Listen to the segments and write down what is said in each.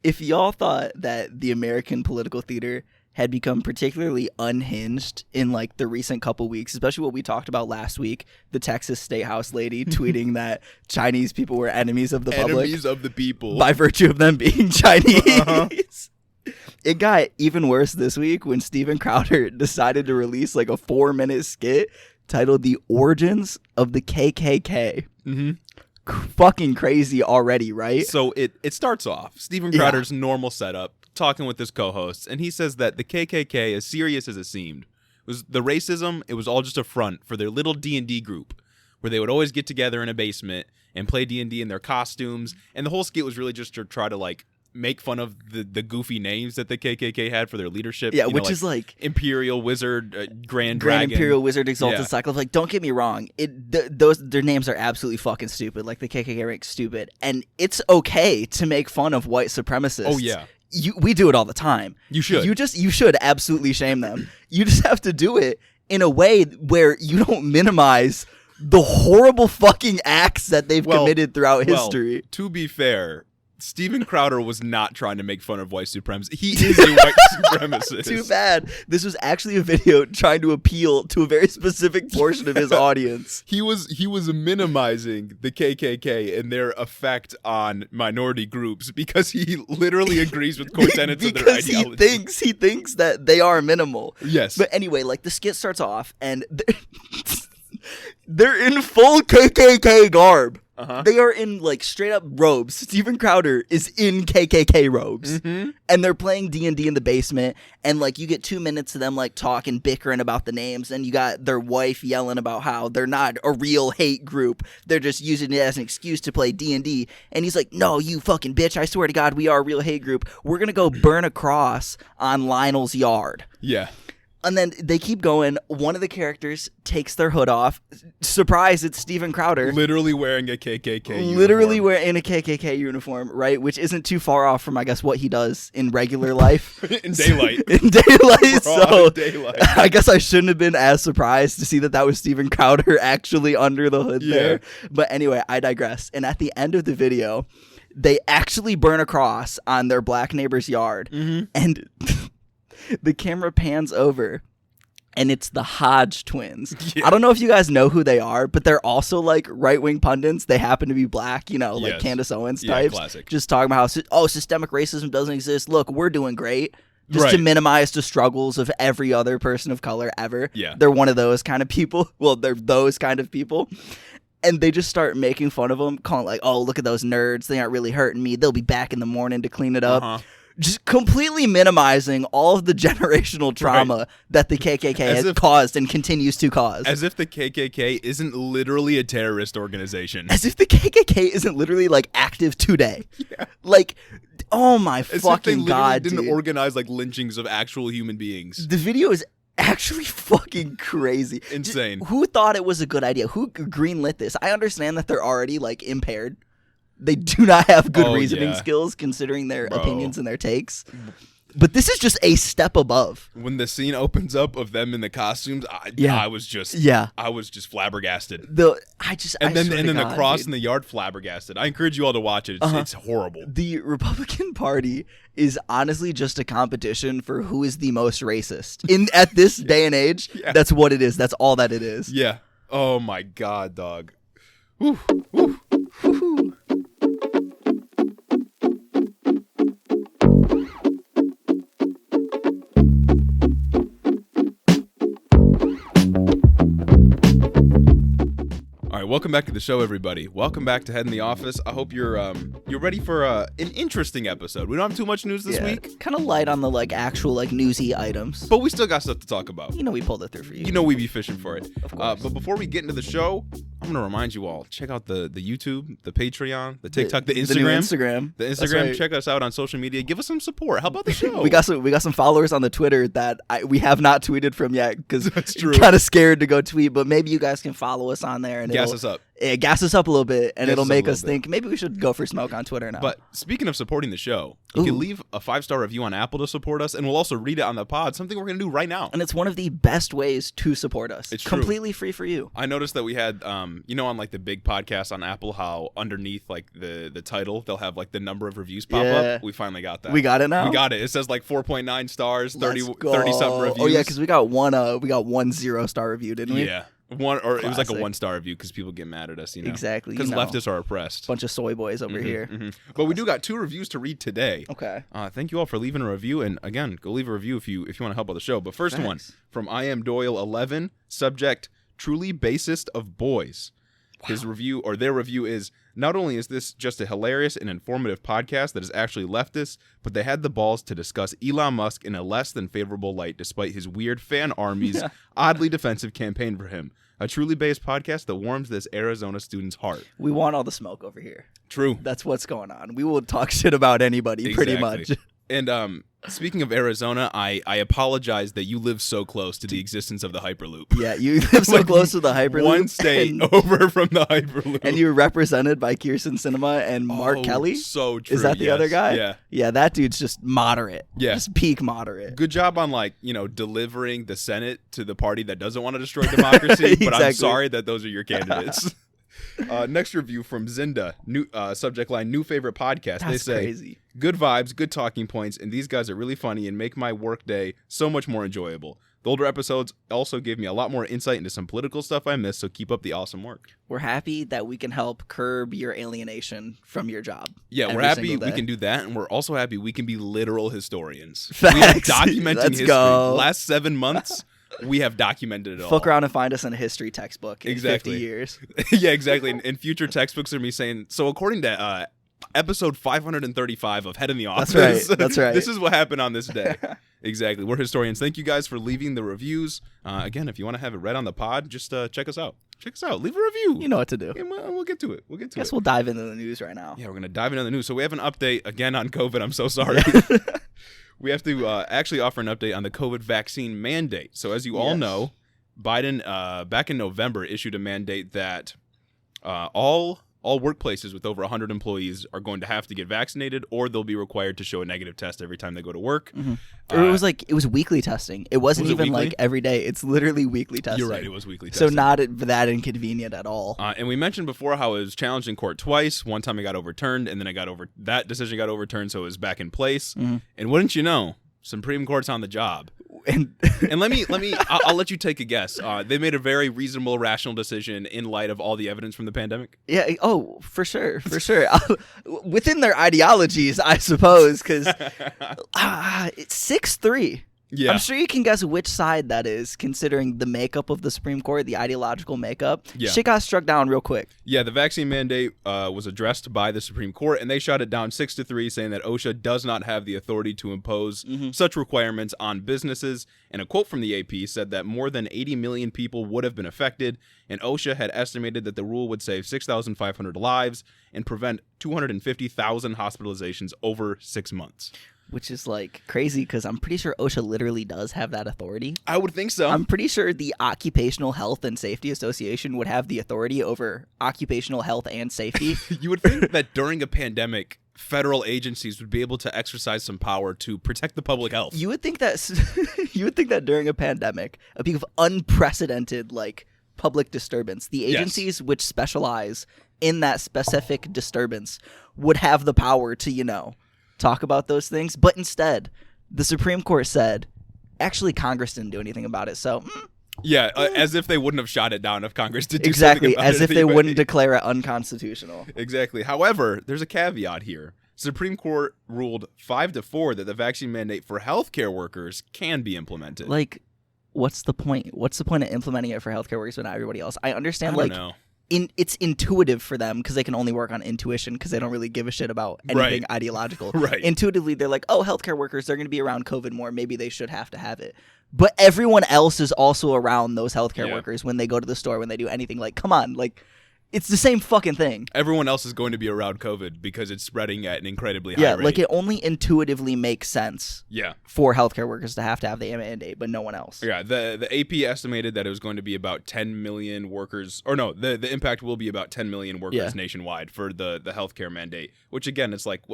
if y'all thought that the American political theater had become particularly unhinged in like the recent couple weeks, especially what we talked about last week, the Texas State House lady tweeting that Chinese people were enemies of the public. Enemies of the people. By virtue of them being Chinese. It got even worse this week when Steven Crowder decided to release like a 4-minute skit titled The Origins of the KKK. Mm-hmm. Fucking crazy already, right? So it starts off, Steven Crowder's normal setup, talking with his co-hosts, and he says that the KKK, as serious as it seemed, was the racism, it was all just a front for their little D&D group, where they would always get together in a basement and play D&D in their costumes, and the whole skit was really just to try to, like, make fun of the goofy names that the KKK had for their leadership. Yeah, which is like Imperial Wizard, Grand Dragon. Imperial Wizard, Exalted Cyclops. Like, don't get me wrong, their names are absolutely fucking stupid. Like, the KKK ranks stupid, and it's okay to make fun of white supremacists. Oh yeah, we do it all the time. You should. You should absolutely shame them. You just have to do it in a way where you don't minimize the horrible fucking acts that they've committed throughout history. To be fair, Steven Crowder was not trying to make fun of white supremacists. He is a white supremacist. Too bad. This was actually a video trying to appeal to a very specific portion of his audience. He was minimizing the KKK and their effect on minority groups because he literally agrees with core tenets of their ideology. Because he thinks that they are minimal. Yes. But anyway, like the skit starts off and they're in full KKK garb. Uh-huh. They are in like straight up robes. Steven Crowder is in KKK robes. Mm-hmm. And they're playing D&D in the basement. And like you get 2 minutes of them like talking, bickering about the names. And you got their wife yelling about how they're not a real hate group. They're just using it as an excuse to play D&D. And he's like, no, you fucking bitch. I swear to God, we are a real hate group. We're going to go burn a cross on Lionel's yard. Yeah. And then they keep going. One of the characters takes their hood off. Surprise, it's Steven Crowder. Literally wearing a KKK uniform. Literally wearing a KKK uniform, right? Which isn't too far off from, I guess, what he does in regular life. In daylight. In daylight. So daylight. I guess I shouldn't have been as surprised to see that was Steven Crowder actually under the hood there. But anyway, I digress. And at the end of the video, they actually burn a cross on their black neighbor's yard. Mm-hmm. And the camera pans over, and it's the Hodge twins. Yeah. I don't know if you guys know who they are, but they're also like right-wing pundits. They happen to be black, like Candace Owens types. Classic. Just talking about how, systemic racism doesn't exist. Look, we're doing great. Just to minimize the struggles of every other person of color ever. Yeah. They're one of those kind of people. Well, they're those kind of people. And they just start making fun of them, calling like, oh, look at those nerds. They aren't really hurting me. They'll be back in the morning to clean it up. Uh-huh. Just completely minimizing all of the generational trauma that the KKK has caused and continues to cause. As if the KKK isn't literally a terrorist organization. As if the KKK isn't literally like active today. Yeah. Like, oh my fucking God, dude. Didn't organize like lynchings of actual human beings. The video is actually fucking crazy. Insane. Who thought it was a good idea? Who greenlit this? I understand that they're already like impaired. They do not have good reasoning skills considering their opinions and their takes. But this is just a step above. When the scene opens up of them in the costumes, I was just flabbergasted. And then the cross in the yard, flabbergasted. I encourage you all to watch it. It's horrible. The Republican Party is honestly just a competition for who is the most racist. At this day and age, that's what it is. That's all that it is. Yeah. Oh my God, dog. Woo. Woo. Woo-hoo. Welcome back to the show, everybody. Welcome back to Head in the Office. I hope you're ready for an interesting episode. We don't have too much news this week. Kind of light on the actual newsy items. But we still got stuff to talk about. We pulled it through for you. We be fishing for it. Of course. But before we get into the show, I'm going to remind you all, check out the YouTube, the Patreon, the TikTok, the Instagram. The Instagram. Right. Check us out on social media. Give us some support. How about the show? we got some followers on the Twitter that we have not tweeted from yet because that's true. Kind of scared to go tweet, but maybe you guys can follow us on there and gas us up. gas us up a little bit, and Gas it'll us up a make little us bit. think maybe we should go for smoke on Twitter now. But speaking of supporting the show, you can leave a 5-star review on Apple to support us, and we'll also read it on the pod, something we're going to do right now. And it's one of the best ways to support us. It's true. Completely free for you. I noticed that we had, on like the big podcast on Apple, how underneath like the title, they'll have like the number of reviews pop up. We finally got that. We got it now? We got it. It says like 4.9 stars, 30-something reviews. Oh, yeah, because we got one 0-star review, didn't we? Yeah. It was like a Classic. 1-star review because people get mad at us, Exactly. Because leftists are oppressed. Bunch of soy boys over here. But we do got 2 reviews to read today. Okay. Thank you all for leaving a review, and again, go leave a review if you want to help out the show. But first one from I Am Doyle 11, subject truly basest of boys. His review, or their review, is: not only is this just a hilarious and informative podcast that is actually leftist, but they had the balls to discuss Elon Musk in a less than favorable light, despite his weird fan army's oddly defensive campaign for him. A truly based podcast that warms this Arizona student's heart. We want all the smoke over here. True. That's what's going on. We will talk shit about anybody, pretty much. And speaking of Arizona, I apologize that you live so close to the existence of the Hyperloop. Yeah, you live so close to the Hyperloop. One state over from the Hyperloop. And you're represented by Kirsten Sinema and Mark Kelly. So true. Is that the other guy? Yeah. Yeah, that dude's just moderate. Yeah. Just peak moderate. Good job on delivering the Senate to the party that doesn't want to destroy democracy. But I'm sorry that those are your candidates. Next review from Zinda, new subject line, new favorite podcast. That's they say, crazy. Good vibes, good talking points, and these guys are really funny and make my workday so much more enjoyable. The older episodes also gave me a lot more insight into some political stuff I missed, so keep up the awesome work. We're happy that we can help curb your alienation from your job. Yeah, we're happy we can do that, and we're also happy we can be literal historians. Facts. We are documenting Let's history. go. The last 7 months, we have documented it all. Fuck around and find us in a history textbook in Exactly. 50 years. Yeah, exactly. And future textbooks are me saying, so according to episode 535 of Head in the Office. That's right. This is what happened on this day. Exactly. We're historians. Thank you guys for leaving the reviews. Again, if you want to have it read on the pod, just check us out. Check us out. Leave a review. You know what to do. And we'll get to it. Guess we'll dive into the news right now. Yeah, we're going to dive into the news. So we have an update again on COVID. I'm so sorry. We have to actually offer an update on the COVID vaccine mandate. So as you all know, Biden, back in November, issued a mandate that all workplaces with over 100 employees are going to have to get vaccinated, or they'll be required to show a negative test every time they go to work. Mm-hmm. Or it was weekly testing. It wasn't even like every day. It's literally weekly testing. You're right. It was weekly testing. So not that inconvenient at all. And we mentioned before how it was challenged in court twice. One time it got overturned, and then that decision got overturned, so it was back in place. Mm-hmm. And wouldn't you know, Supreme Court's on the job. And I'll let you take a guess. They made a very reasonable, rational decision in light of all the evidence from the pandemic. Yeah. Oh, for sure. Within their ideologies, I suppose, because it's 6-3. Yeah. I'm sure you can guess which side that is, considering the makeup of the Supreme Court, the ideological makeup. Yeah. Shit got struck down real quick. Yeah, the vaccine mandate was addressed by the Supreme Court, and they shot it down 6-3, saying that OSHA does not have the authority to impose such requirements on businesses. And a quote from the AP said that more than 80 million people would have been affected, and OSHA had estimated that the rule would save 6,500 lives and prevent 250,000 hospitalizations over 6 months. Which is like crazy because I'm pretty sure OSHA literally does have that authority. I would think so. I'm pretty sure the Occupational Health and Safety Association would have the authority over occupational health and safety. You would think that during a pandemic, federal agencies would be able to exercise some power to protect the public health. You would think that during a pandemic, a peak of unprecedented public disturbance, the agencies which specialize in that specific disturbance would have the power to, talk about those things. But instead, the Supreme Court said, actually, Congress didn't do anything about it. So, as if they wouldn't have shot it down if Congress did do exactly, something about it. As if they wouldn't declare it unconstitutional. Exactly. However, there's a caveat here. Supreme Court ruled 5-4 that the vaccine mandate for healthcare workers can be implemented. What's the point? What's the point of implementing it for healthcare workers but not everybody else? I understand, I don't know. It's intuitive for them because they can only work on intuition because they don't really give a shit about anything ideological. Right. Intuitively, they're like, oh, healthcare workers, they're going to be around COVID more. Maybe they should have to have it. But everyone else is also around those healthcare workers when they go to the store, when they do anything. Come on. It's the same fucking thing. Everyone else is going to be around COVID because it's spreading at an incredibly high rate. Yeah, like it only intuitively makes sense for healthcare workers to have the mandate, but no one else. Yeah, the AP estimated that it was going to be about 10 million workers, or no, the impact will be about 10 million workers nationwide for the healthcare mandate, which again, it's like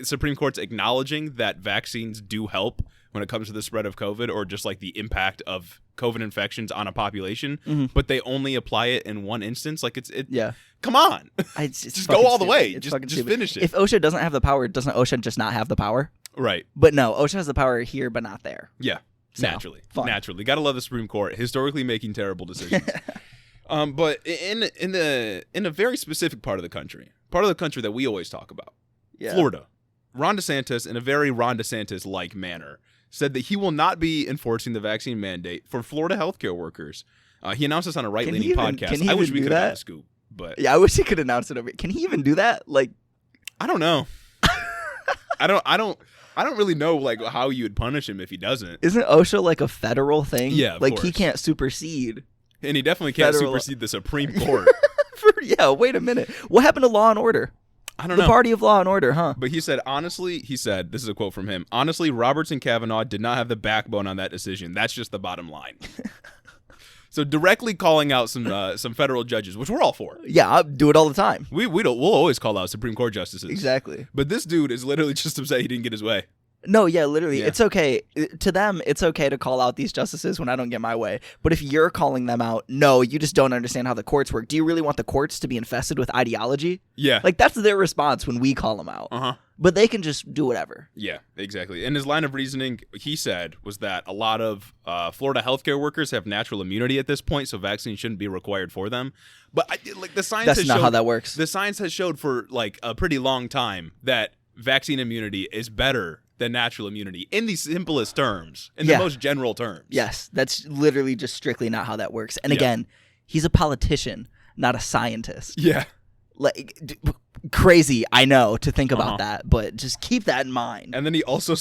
Supreme Court's acknowledging that vaccines do help when it comes to the spread of COVID or just like the impact of COVID infections on a population, but they only apply it in one instance. Like come on, just go all the way. Just finish it. If OSHA doesn't have the power, doesn't OSHA just not have the power? Right. But no, OSHA has the power here, but not there. Yeah, so, naturally. Gotta love the Supreme Court, historically making terrible decisions. But in a very specific part of the country that we always talk about, Florida, Ron DeSantis, in a very Ron DeSantis-like manner, said that he will not be enforcing the vaccine mandate for Florida healthcare workers. He announced this on a right-leaning podcast. I wish we could have got a scoop, but yeah, I wish he could announce it over. Can he even do that? Like, I don't know. I don't really know like how you would punish him if he doesn't. Isn't OSHA like a federal thing? Yeah, like he can't supersede. And he definitely can't supersede the Supreme Court. Wait a minute. What happened to Law and Order? I don't know. The party of law and order, huh? But he said, this is a quote from him, honestly, Roberts and Kavanaugh did not have the backbone on that decision. That's just the bottom line. So directly calling out some federal judges, which we're all for. Yeah, I do it all the time. We'll always call out Supreme Court justices. Exactly. But this dude is literally just upset he didn't get his way. No, yeah, literally. Yeah. It's okay. To them, it's okay to call out these justices when I don't get my way. But if you're calling them out, no, you just don't understand how the courts work. Do you really want the courts to be infested with ideology? Yeah. Like, that's their response when we call them out. Uh-huh. But they can just do whatever. Yeah, exactly. And his line of reasoning, he said, was that a lot of Florida healthcare workers have natural immunity at this point, so vaccines shouldn't be required for them. But the science that's not how that works. The science has showed for like a pretty long time that vaccine immunity is better than natural immunity in the simplest terms, in the most general terms. Yes, that's literally just strictly not how that works. And again, he's a politician, not a scientist. Yeah. Like, crazy, I know, to think about that, but just keep that in mind. And then he also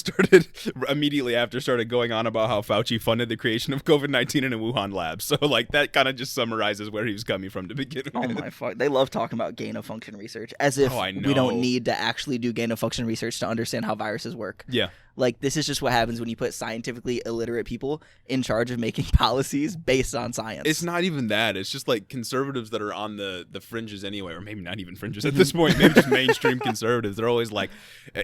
immediately after started going on about how Fauci funded the creation of COVID-19 in a Wuhan lab. So, like, that kind of just summarizes where he was coming from to begin with. Oh, my fuck. They love talking about gain-of-function research, as if we don't need to actually do gain-of-function research to understand how viruses work. Yeah. Like, this is just what happens when you put scientifically illiterate people in charge of making policies based on science. It's not even that. It's just, like, conservatives that are on the fringes anyway, or maybe not even fringes at this point, maybe just mainstream conservatives. They're always like,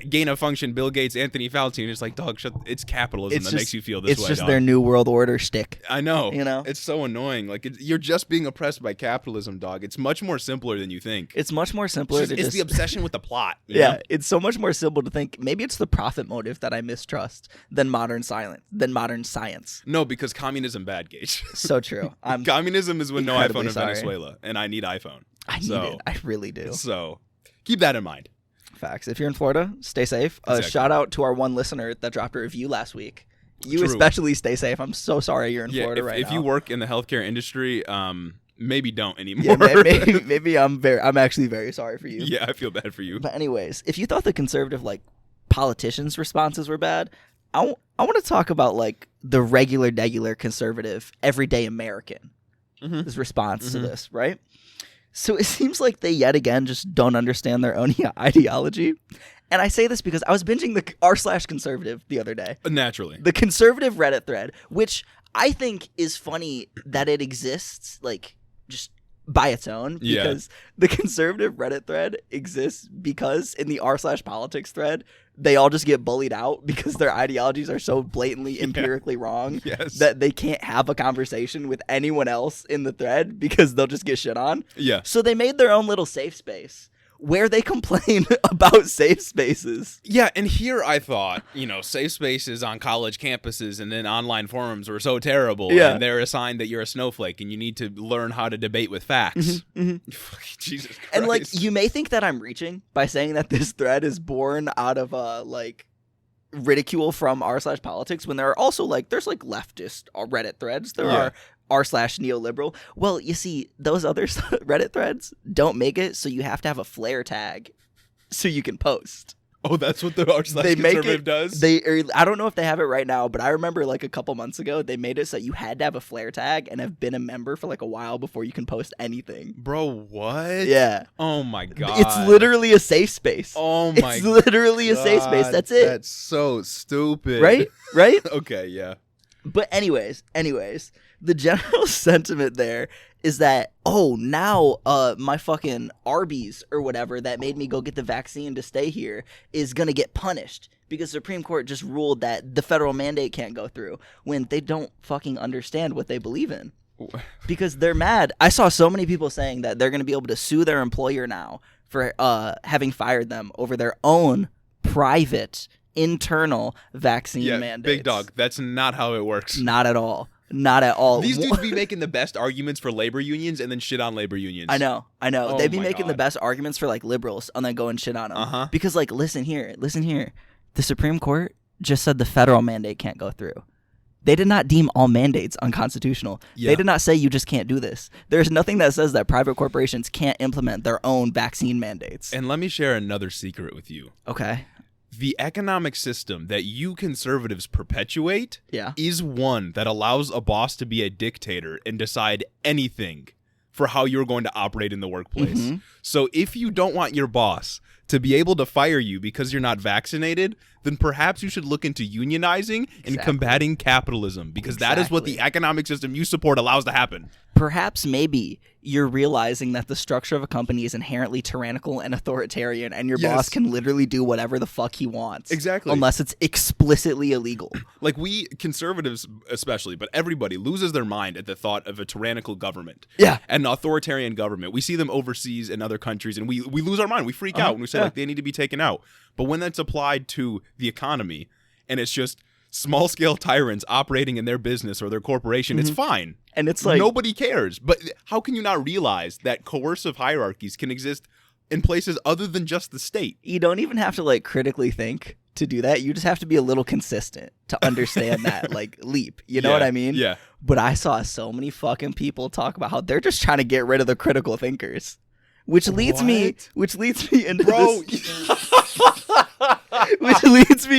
gain of function, Bill Gates, Anthony Fauci, and it's like, dog, it's capitalism that makes you feel this way. It's just their new world order shtick. I know. You know? It's so annoying. Like, you're just being oppressed by capitalism, dog. It's much more simpler than you think. It's much more simpler. It's the obsession with the plot. Yeah, it's so much more simple to think, maybe it's the profit motive that I mistrust than modern science. No, because communism bad, Gage. So true. Communism is when no iPhone in Venezuela, and I need iPhone. I need it. I really do. So keep that in mind. Facts. If you're in Florida, stay safe. Exactly. Shout out to our one listener that dropped a review last week. You especially stay safe. I'm so sorry you're in Florida right now. If you work in the healthcare industry, maybe don't anymore. Yeah, maybe I'm actually very sorry for you. Yeah, I feel bad for you. But anyways, if you thought the conservative politicians' responses were bad, I want to talk about the regular conservative everyday American his response to this, right? So it seems like they yet again just don't understand their own ideology. And I say this because I was binging the r/conservative the other day. Naturally. The conservative Reddit thread, which I think is funny that it exists just by its own, because the conservative Reddit thread exists because in the r/politics thread, they all just get bullied out because their ideologies are so blatantly empirically wrong that they can't have a conversation with anyone else in the thread because they'll just get shit on. Yeah. So they made their own little safe space where they complain about safe spaces. Yeah, and here I thought, safe spaces on college campuses and then online forums were so terrible. Yeah. And they're a sign that you're a snowflake and you need to learn how to debate with facts. Jesus Christ. And you may think that I'm reaching by saying that this thread is born out of ridicule from r/politics when there are also there's leftist Reddit threads. There are r/neoliberal. Well, you see, those other Reddit threads don't make it so you have to have a flare tag so you can post. Oh, that's what the arch-conservative does? I don't know if they have it right now, but I remember like a couple months ago, they made it so you had to have a flare tag and have been a member for like a while before you can post anything. Bro, what? Yeah. Oh my God. It's literally a safe space. Oh my God. It's literally a safe space. That's it. That's so stupid. Right? Right? Okay, yeah. But anyways, the general sentiment there is that, now my fucking Arby's or whatever that made me go get the vaccine to stay here is going to get punished because Supreme Court just ruled that the federal mandate can't go through when they don't fucking understand what they believe in. Because they're mad. I saw so many people saying that they're going to be able to sue their employer now for having fired them over their own private internal vaccine mandates. Big dog. That's not how it works. Not at all. Not at all. These dudes be making the best arguments for labor unions and then shit on labor unions. I know. Oh They'd be making the best arguments for like liberals and then go and shit on them. Uh-huh. Because like, listen here. The Supreme Court just said the federal mandate can't go through. They did not deem all mandates unconstitutional. Yeah. They did not say you just can't do this. There's nothing that says that private corporations can't implement their own vaccine mandates. And let me share another secret with you. Okay. The economic system that you conservatives perpetuate is one that allows a boss to be a dictator and decide anything for how you're going to operate in the workplace. Mm-hmm. So if you don't want your boss to be able to fire you because you're not vaccinated, then perhaps you should look into unionizing and combating capitalism, because that is what the economic system you support allows to happen. Perhaps maybe you're realizing that the structure of a company is inherently tyrannical and authoritarian, and your boss can literally do whatever the fuck he wants. Exactly. Unless it's explicitly illegal. Like, we conservatives especially, but everybody loses their mind at the thought of a tyrannical government. Yeah. And an authoritarian government. We see them overseas in other countries, and we lose our mind. We freak out, and we say, like, they need to be taken out. But when that's applied to the economy, and it's just small-scale tyrants operating in their business or their corporation, it's fine. And it's like, nobody cares. But how can you not realize that coercive hierarchies can exist in places other than just the state? You don't even have to like critically think to do that. You just have to be a little consistent to understand that like leap. You know what I mean? Yeah. But I saw so many fucking people talk about how they're just trying to get rid of the critical thinkers. Which leads me into which leads me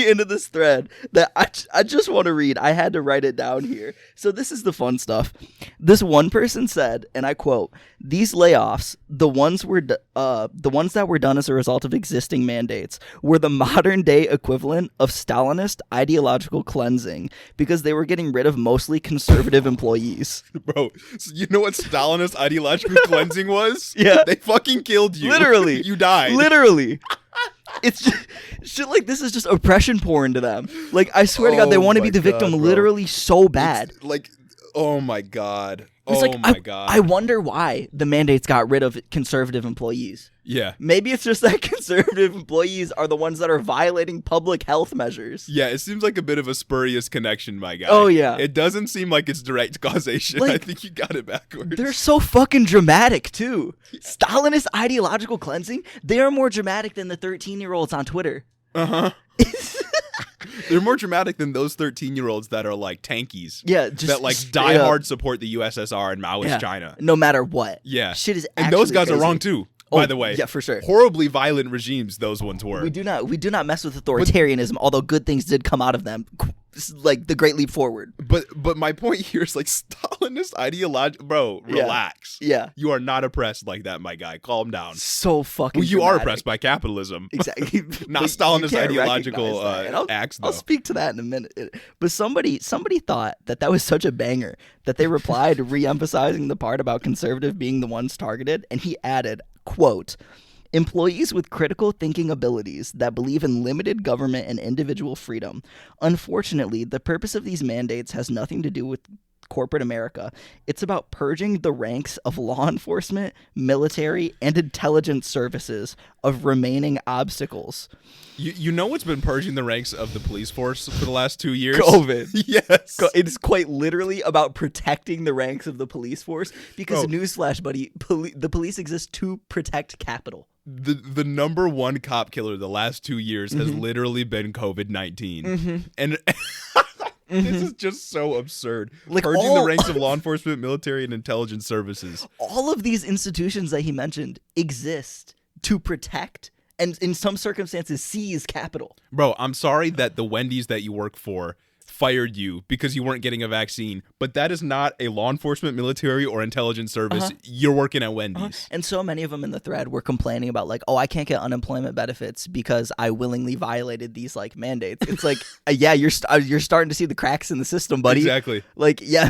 into this thread that I just want to read. I had to write it down here. So this is the fun stuff. This one person said, and I quote, "These layoffs, the ones that were done as a result of existing mandates, were the modern day equivalent of Stalinist ideological cleansing because they were getting rid of mostly conservative employees." Bro, so you know what Stalinist ideological cleansing was? Yeah. They fucking killed you. Literally. You died. Literally. It's just, shit like this is just oppression porn to them. Like, I swear to God, they want to be the victim literally so bad. It's like, oh my God. It's my God. I wonder why the mandates got rid of conservative employees. Yeah. Maybe it's just that conservative employees are the ones that are violating public health measures. Yeah, it seems like a bit of a spurious connection, my guy. Oh, yeah. It doesn't seem like it's direct causation. Like, I think you got it backwards. They're so fucking dramatic, too. Stalinist ideological cleansing, they are more dramatic than the 13-year-olds on Twitter. Uh-huh. They're more dramatic than those 13-year-olds that are like tankies. Yeah, just that like die hard support the USSR and Maoist China. No matter what. Yeah. Shit is and those guys crazy. are wrong too. By the way. Yeah, for sure. Horribly violent regimes those ones were. We do not mess with authoritarianism, although good things did come out of them. Like the Great Leap Forward. But my point here is like Stalinist ideology, bro, relax. Yeah. You are not oppressed like that, my guy. Calm down. So fucking you dramatic. are oppressed by capitalism. Exactly. Not Stalinist ideological acts, though. I'll speak to that in a minute. But somebody thought that was such a banger that they replied re-emphasizing the part about conservative being the ones targeted, and he added, quote, "Employees with critical thinking abilities that believe in limited government and individual freedom. Unfortunately, the purpose of these mandates has nothing to do with corporate America. It's about purging the ranks of law enforcement, military, and intelligence services of remaining obstacles." You know what's been purging the ranks of the police force for the last 2 years? COVID. Yes. It is quite literally about protecting the ranks of the police force because, newsflash, buddy, the police exist to protect capital. The number one cop killer the last 2 years has literally been COVID-19. And this is just so absurd. Like purging the ranks of law enforcement, military, and intelligence services. All of these institutions that he mentioned exist to protect and in some circumstances seize capital. Bro, I'm sorry that the Wendy's that you work for fired you because you weren't getting a vaccine, but that is not a law enforcement, military, or intelligence service. You're working at Wendy's. And so many of them in the thread were complaining about like, oh, I can't get unemployment benefits because I willingly violated these like mandates. It's like, yeah, you're starting to see the cracks in the system, buddy. Exactly. Like, yeah,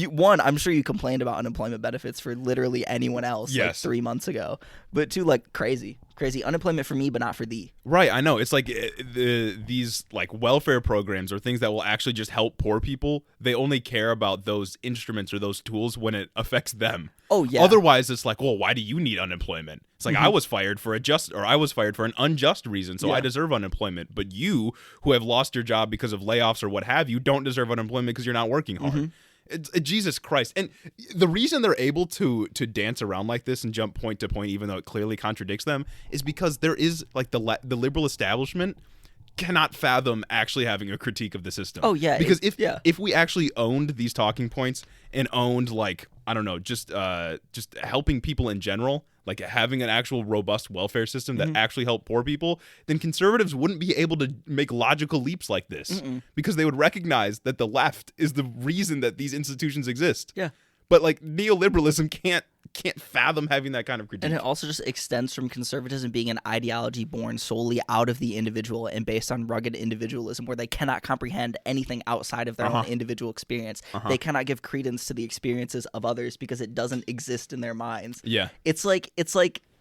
one, I'm sure you complained about unemployment benefits for literally anyone else like 3 months ago. But two, like crazy unemployment for me, but not for thee. Right, I know. It's like these like welfare programs or things that will actually just help poor people. They only care about those instruments or those tools when it affects them. Oh yeah. Otherwise, it's like, well, why do you need unemployment? It's like I was fired for I was fired for an unjust reason, so I deserve unemployment. But you, who have lost your job because of layoffs or what have you, don't deserve unemployment because you're not working hard. Jesus Christ. And the reason they're able to dance around like this and jump point to point, even though it clearly contradicts them, is because there is like the liberal establishment cannot fathom actually having a critique of the system. Oh yeah. Because if we actually owned these talking points and owned like, I don't know, just helping people in general, like having an actual robust welfare system that actually helped poor people, then conservatives wouldn't be able to make logical leaps like this because they would recognize that the left is the reason that these institutions exist. Yeah. But like neoliberalism can't fathom having that kind of critique. And it also just extends from conservatism being an ideology born solely out of the individual and based on rugged individualism, where they cannot comprehend anything outside of their own individual experience. They cannot give credence to the experiences of others because it doesn't exist in their minds. Yeah. It's like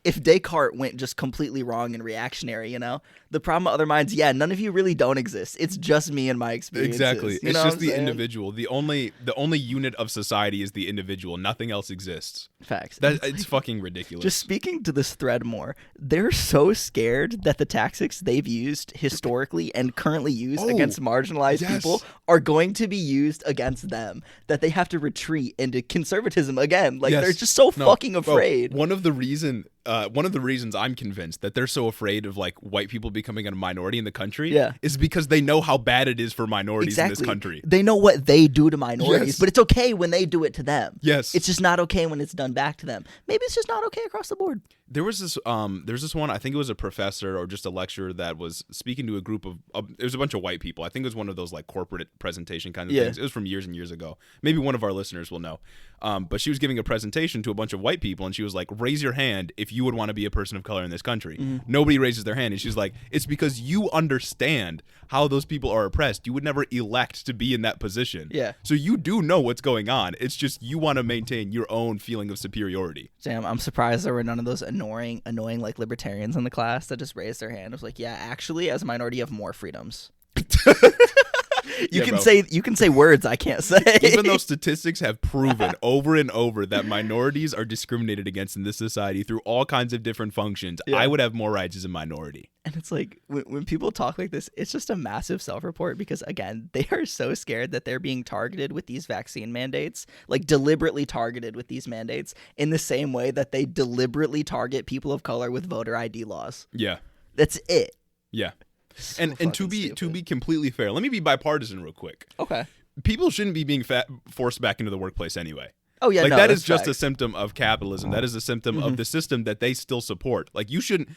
if Descartes went just completely wrong and reactionary, you know? The problem with other minds, none of you really don't exist. It's just me and my experiences. Exactly. You It's know just the individual. The only unit of society is the individual. Nothing else exists. Facts. It's fucking ridiculous. Just speaking to this thread more, they're so scared that the tactics they've used historically and currently use against marginalized people are going to be used against them, that they have to retreat into conservatism again. Like they're just so fucking afraid. Bro, one of the reasons I'm convinced that they're so afraid of like white people becoming a minority in the country is because they know how bad it is for minorities in this country. They know what they do to minorities, but it's okay when they do it to them. Yes. It's just not okay when it's done back to them. Maybe it's just not okay across the board. There's this one, I think it was a professor or just a lecturer that was speaking to a group of it was a bunch of white people. I think it was one of those like corporate presentation kind of things. It was from years and years ago. Maybe one of our listeners will know. But she was giving a presentation to a bunch of white people, and she was like, raise your hand if you would want to be a person of color in this country. Nobody raises their hand, and she's like, it's because you understand how those people are oppressed. You would never elect to be in that position. Yeah. So you do know what's going on. It's just you want to maintain your own feeling of superiority. Sam, I'm surprised there were none of those annoying like libertarians in the class that just raised their hand. It was like, yeah, actually, as a minority, you have more freedoms. You can say words I can't say. Even though statistics have proven over and over that minorities are discriminated against in this society through all kinds of different functions, I would have more rights as a minority. And it's like when people talk like this, it's just a massive self-report because, again, they are so scared that they're being targeted with these vaccine mandates, like deliberately targeted with these mandates in the same way that they deliberately target people of color with voter ID laws. Yeah. That's it. Yeah. So and to be completely fair, let me be bipartisan real quick. Okay. People shouldn't be being forced back into the workplace anyway. Oh yeah, like no, that is just fact. A symptom of capitalism. That is a symptom of the system that they still support. Like you shouldn't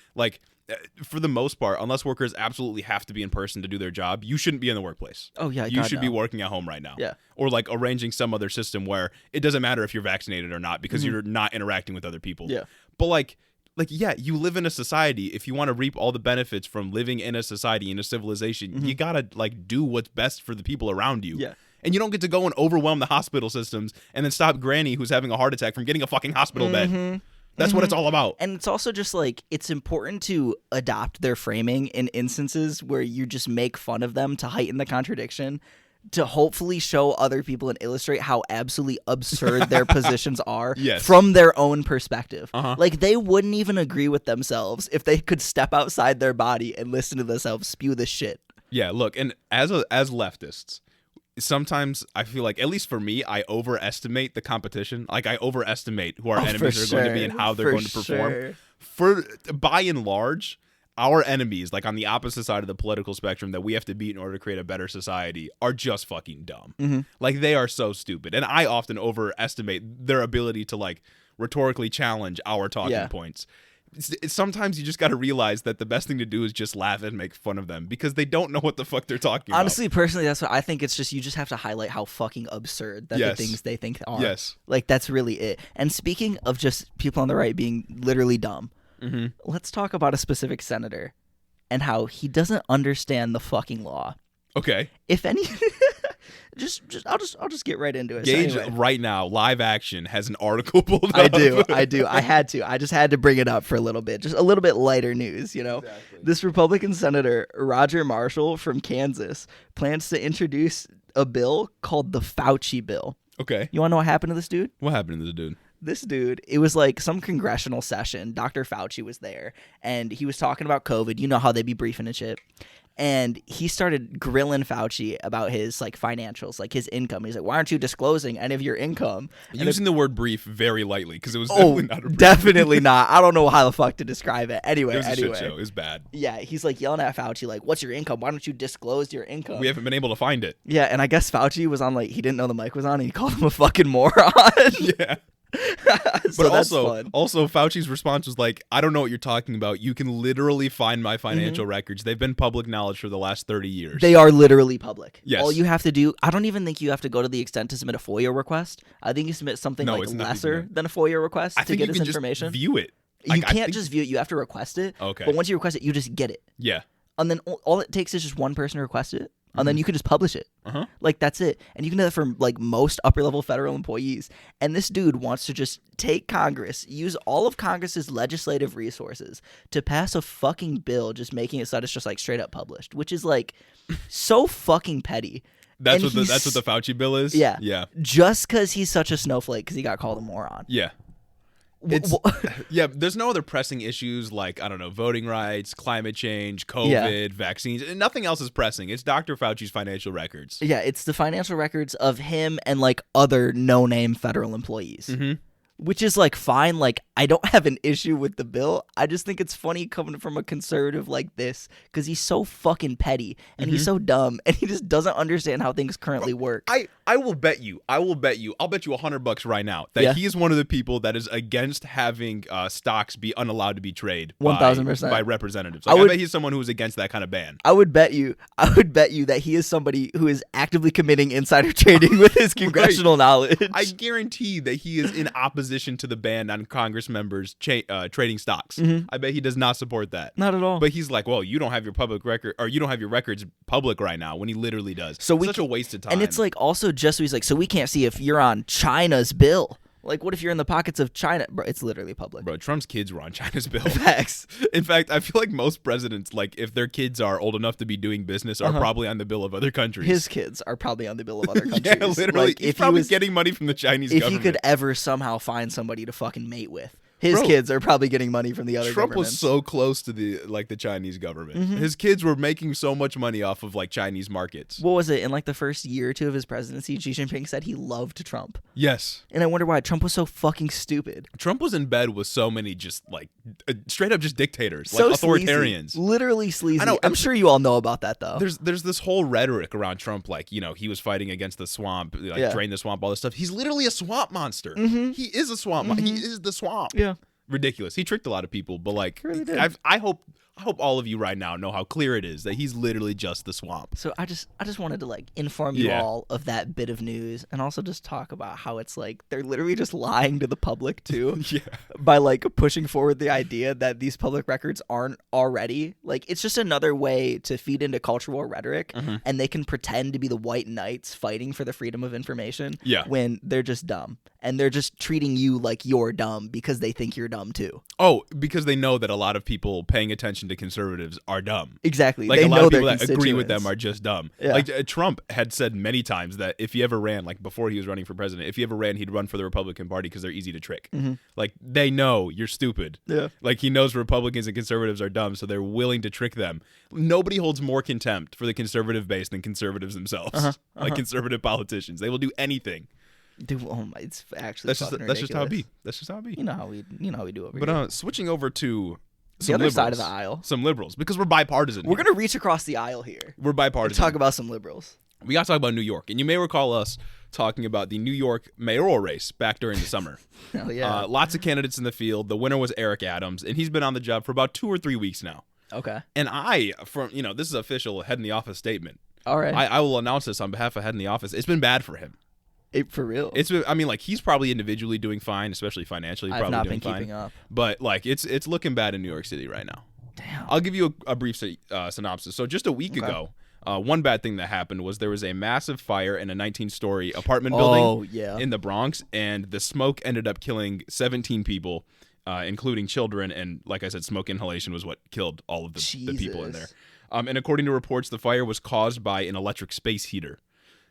for the most part, unless workers absolutely have to be in person to do their job, you shouldn't be in the workplace. Oh yeah, you should be working at home right now. Yeah. Or like arranging some other system where it doesn't matter if you're vaccinated or not because you're not interacting with other people. Yeah. But like you live in a society. If you want to reap all the benefits from living in a society, in a civilization, you gotta like do what's best for the people around you. Yeah. And you don't get to go and overwhelm the hospital systems and then stop Granny who's having a heart attack from getting a fucking hospital bed. That's what it's all about. And it's also just like, it's important to adopt their framing in instances where you just make fun of them to heighten the contradiction, to hopefully show other people and illustrate how absolutely absurd their positions are from their own perspective. Like, they wouldn't even agree with themselves if they could step outside their body and listen to themselves spew this shit. Yeah, look, and as leftists, sometimes I feel like, at least for me, I overestimate the competition. Like, I overestimate who our enemies are going to be and how they're going to perform. By and large, our enemies, like on the opposite side of the political spectrum that we have to beat in order to create a better society, are just fucking dumb. Like, they are so stupid. And I often overestimate their ability to, like, rhetorically challenge our talking points. sometimes you just got to realize that the best thing to do is just laugh and make fun of them because they don't know what the fuck they're talking about. Honestly, personally, that's what I think. It's just you just have to highlight how fucking absurd that the things they think are. Yes. Like, that's really it. And speaking of just people on the right being literally dumb, let's talk about a specific senator and how he doesn't understand the fucking law. Okay. If any... I'll just get right into it. Gage so anyway. right now, live action, has an article pulled up. I do. I just had to bring it up for a little bit. Just a little bit lighter news, you know. Exactly. This Republican Senator, Roger Marshall from Kansas, plans to introduce a bill called the Fauci Bill. Okay. You want to know what happened to this dude? What happened to the dude? This dude, it was like some congressional session. Dr. Fauci was there, and he was talking about COVID. You know how they be briefing and shit. And he started grilling Fauci about his like financials, like his income. He's like, "Why aren't you disclosing any of your income?" Using the word brief very lightly because it was definitely not a brief. Definitely not. I don't know how the fuck to describe it. Anyway, it was a shit show. It was bad. Yeah, he's like yelling at Fauci, like, "What's your income? Why don't you disclose your income?" We haven't been able to find it. Yeah, and I guess Fauci was on like he didn't know the mic was on, and he called him a fucking moron. Yeah. So but also Fauci's response was like, I don't know what you're talking about. You can literally find my financial records. They've been public knowledge for the last 30 years. They are literally public. Yes. All you have to do, I don't even think you have to go to the extent to submit a FOIA request. I think you submit something like lesser than a FOIA request to get this information. Just view it. You can't just view it. You have to request it. Okay. But once you request it, you just get it. Yeah. And then all it takes is just one person to request it. And then you can just publish it. Like, that's it. And you can do that for, like, most upper-level federal employees. And this dude wants to just take Congress, use all of Congress's legislative resources to pass a fucking bill just making it so that it's just, like, straight-up published, which is, like, so fucking petty. That's what the Fauci bill is? Yeah. Yeah. Just because he's such a snowflake because he got called a moron. Yeah. There's no other pressing issues like, I don't know, voting rights, climate change, COVID, vaccines. And nothing else is pressing. It's Dr. Fauci's financial records. Yeah, it's the financial records of him and, like, other no-name federal employees. Which is, like, fine. Like, I don't have an issue with the bill. I just think it's funny coming from a conservative like this because he's so fucking petty and he's so dumb and he just doesn't understand how things currently work. I will bet you I'll bet you $100 right now that he is one of the people that is against having stocks be unallowed to be traded 1,000% by representatives. Like, I bet he's someone who is against that kind of ban. I would bet you that he is somebody who is actively committing insider trading with his congressional knowledge. I guarantee that he is in opposition to the ban on Congress members trading stocks. I bet he does not support that. Not at all. But he's like, well, you don't have your public record, or you don't have your records public right now, when he literally does. So it's such a waste of time. And it's like also just so he's like, so we can't see if you're on China's bill. Like, what if you're in the pockets of China? Bro, it's literally public. Bro, Trump's kids were on China's bill. Facts. In fact, I feel like most presidents, like, if their kids are old enough to be doing business, are probably on the bill of other countries. His kids are probably on the bill of other countries. Yeah, literally. Like, he's probably getting money from the Chinese government. If he could ever somehow find somebody to fucking mate with. His kids are probably getting money from the other Trump governments. was so close to the Chinese government. His kids were making so much money off of like Chinese markets. What was it? In like the first year or two of his presidency, Xi Jinping said he loved Trump. Yes. And I wonder why Trump was so fucking stupid. Trump was in bed with so many just like straight up just dictators, so like authoritarians. Sleazy. Literally sleazy. I know. I'm sure you all know about that though. There's this whole rhetoric around Trump, like, you know, he was fighting against the swamp, like drain the swamp, all this stuff. He's literally a swamp monster. He is a swamp. He is the swamp. Yeah. Ridiculous. He tricked a lot of people, but like, really did. I hope all of you right now know how clear it is that he's literally just the swamp. So I just wanted to like inform you all of that bit of news, and also just talk about how it's like they're literally just lying to the public too. By like pushing forward the idea that these public records aren't already, like, it's just another way to feed into cultural rhetoric, and they can pretend to be the white knights fighting for the freedom of information when they're just dumb, and they're just treating you like you're dumb because they think you're dumb too. Oh, because they know that a lot of people paying attention to conservatives are dumb. Exactly. Like, they a lot know of people their that agree with them are just dumb. Like, Trump had said many times that if he ever ran, like before he was running for president, if he ever ran, he'd run for the Republican Party because they're easy to trick. Like, they know you're stupid. Like, he knows Republicans and conservatives are dumb, so they're willing to trick them. Nobody holds more contempt for the conservative base than conservatives themselves. Like, conservative politicians. They will do anything. Dude, it's actually that's just how it be. That's just how it be. You know how we do over here. But switching over to the other side of the aisle, some liberals, because we're bipartisan. We're gonna reach across the aisle here. We're bipartisan. Talk about some liberals. we got to talk about New York. And you may recall us talking about the New York mayoral race back during the summer. Hell yeah. Lots of candidates in the field. The winner was Eric Adams, and he's been on the job for about 2 or 3 weeks now. Okay. And this is official head in the office statement. All right. I will announce this on behalf of head in the office. It's been bad for him. For real. He's probably individually doing fine, especially financially. I've probably not doing been fine. keeping up. But it's looking bad in New York City right now. Damn. I'll give you a brief synopsis. So just a week ago, one bad thing that happened was there was a massive fire in a 19-story apartment building in the Bronx, and the smoke ended up killing 17 people, including children. And like I said, smoke inhalation was what killed all of the people in there. And according to reports, the fire was caused by an electric space heater.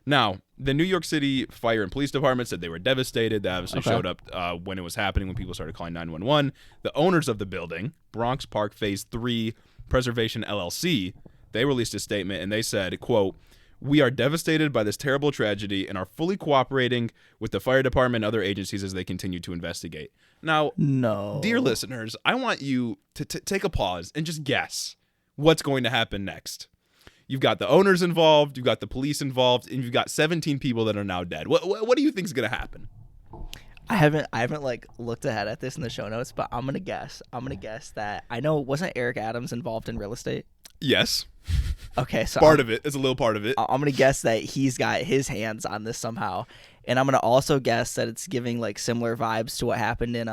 Now, the New York City Fire and Police Department said they were devastated. They obviously showed up when it was happening, when people started calling 911. The owners of the building, Bronx Park Phase 3 Preservation LLC, they released a statement, and they said, quote, "We are devastated by this terrible tragedy and are fully cooperating with the fire department and other agencies as they continue to investigate." Now, dear listeners, I want you to take a pause and just guess what's going to happen next. You've got the owners involved, you've got the police involved, and you've got 17 people that are now dead. What do you think is going to happen? I haven't like looked ahead at this in the show notes, but I'm gonna guess that I know. Wasn't Eric Adams involved in real estate? Yes. Okay, so part of it. It's a little part of it. I'm gonna guess that he's got his hands on this somehow, and I'm gonna also guess that it's giving like similar vibes to what happened in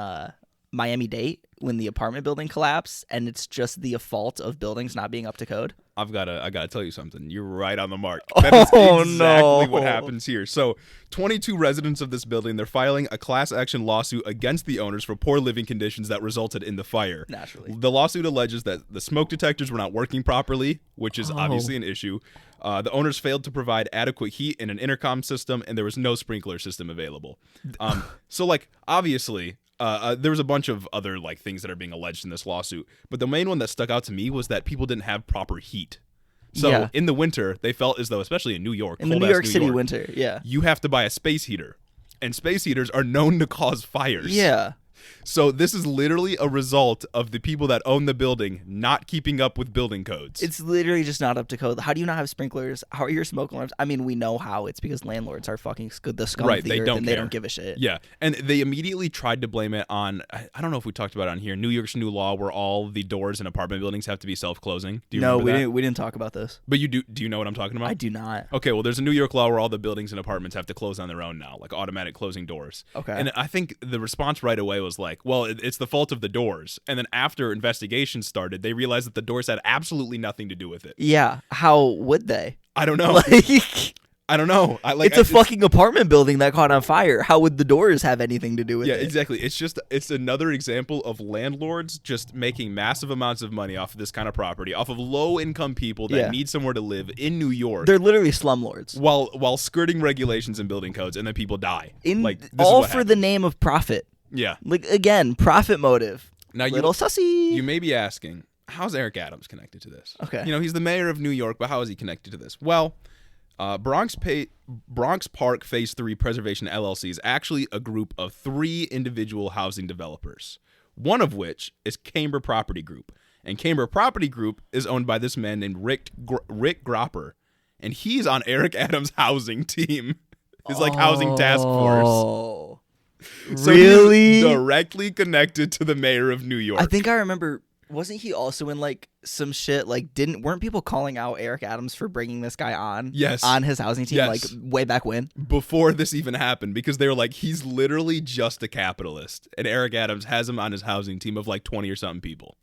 Miami-Dade when the apartment building collapsed, and it's just the fault of buildings not being up to code. I gotta tell you something. You're right on the mark. That is exactly what happens here. So 22 residents of this building, they're filing a class action lawsuit against the owners for poor living conditions that resulted in the fire. Naturally. The lawsuit alleges that the smoke detectors were not working properly, which is obviously an issue. The owners failed to provide adequate heat in an intercom system, and there was no sprinkler system available. So like obviously there was a bunch of other like things that are being alleged in this lawsuit, but the main one that stuck out to me was that people didn't have proper heat. So in the winter, they felt as though, especially in New York, in the New York City winter, you have to buy a space heater, and space heaters are known to cause fires. Yeah. So this is literally a result of the people that own the building not keeping up with building codes. It's literally just not up to code. How do you not have sprinklers? How are your smoke alarms? I mean, we know how. It's because landlords are fucking the scum of the earth, and they don't give a shit. Yeah, and they immediately tried to blame it on, I don't know if we talked about it on here, New York's new law where all the doors in apartment buildings have to be self-closing. Do you remember that? We didn't talk about this. But you do you know what I'm talking about? I do not. Okay, well, there's a New York law where all the buildings and apartments have to close on their own now, like automatic closing doors. Okay. And I think the response right away was like, well, it's the fault of the doors. And then after investigations started, they realized that the doors had absolutely nothing to do with it. Yeah. How would they? I don't know. I don't know. It's a fucking apartment building that caught on fire. How would the doors have anything to do with it? Yeah, exactly. It's another example of landlords just making massive amounts of money off of this kind of property, off of low-income people that need somewhere to live in New York. They're literally slumlords. While skirting regulations and building codes, and then people die. All for the name of profit. Yeah. Like, again, profit motive. Now, little sussy. You may be asking, how's Eric Adams connected to this? Okay. You know, he's the mayor of New York, but how is he connected to this? Well, Bronx Park Phase 3 Preservation LLC is actually a group of 3 individual housing developers, one of which is Camber Property Group. And Camber Property Group is owned by this man named Rick Gropper, and he's on Eric Adams' housing team. His housing task force. So really? He's directly connected to the mayor of New York. I think I remember. Wasn't he also in like some shit? Like, weren't people calling out Eric Adams for bringing this guy on? Yes. On his housing team, like way back when? Before this even happened, because they were like, he's literally just a capitalist, and Eric Adams has him on his housing team of like 20 or something people.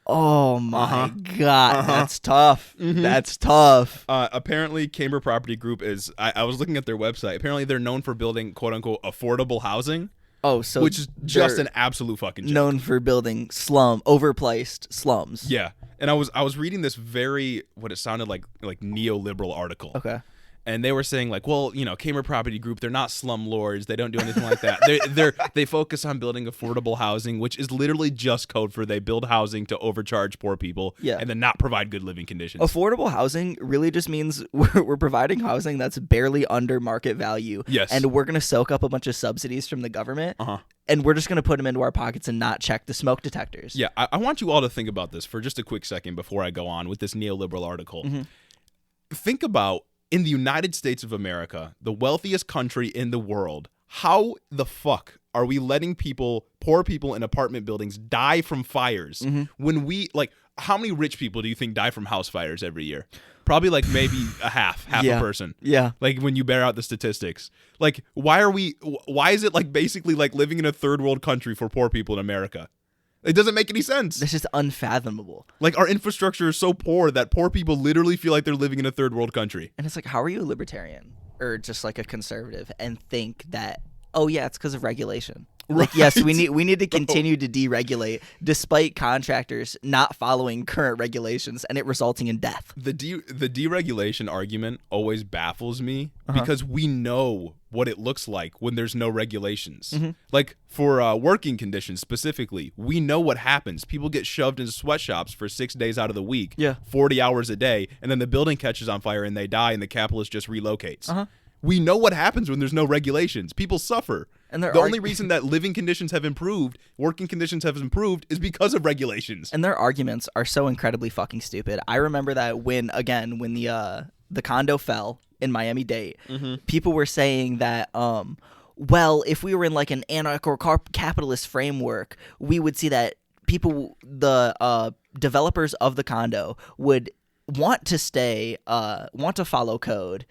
Oh my God, that's tough. Mm-hmm. That's tough. Apparently, Camber Property Group is. I was looking at their website. Apparently, they're known for building "quote unquote" affordable housing. Oh, so which is just an absolute fucking joke. Known for building overplaced slums. Yeah, and I was reading this what it sounded like neoliberal article. Okay. And they were saying like, well, you know, Camber Property Group, they're not slumlords. They don't do anything like that. They focus on building affordable housing, which is literally just code for they build housing to overcharge poor people and then not provide good living conditions. Affordable housing really just means we're providing housing that's barely under market value. Yes. And we're going to soak up a bunch of subsidies from the government. And we're just going to put them into our pockets and not check the smoke detectors. Yeah, I want you all to think about this for just a quick second before I go on with this neoliberal article. Mm-hmm. Think about in the United States of America, the wealthiest country in the world, how the fuck are we letting poor people in apartment buildings die from fires when how many rich people do you think die from house fires every year? Probably like maybe half a person. Yeah. Like when you bear out the statistics. Like why is it like basically like living in a third world country for poor people in America? It doesn't make any sense. That's just unfathomable. Like our infrastructure is so poor that poor people literally feel like they're living in a third world country. And it's like, how are you a libertarian or just like a conservative and think that, oh yeah, it's because of regulation? Right. Like, yes, we need to continue to deregulate despite contractors not following current regulations and it resulting in death. The deregulation argument always baffles me because we know what it looks like when there's no regulations. Like for working conditions specifically, we know what happens. People get shoved into sweatshops for 6 days out of the week, 40 hours a day, and then the building catches on fire and they die and the capitalist just relocates. We know what happens when there's no regulations. People suffer. And the only reason that living conditions have improved, working conditions have improved, is because of regulations. And their arguments are so incredibly fucking stupid. I remember that when the condo fell in Miami-Dade, people were saying that, well, if we were in like an anarcho-capitalist framework, we would see that the developers of the condo would want to follow code,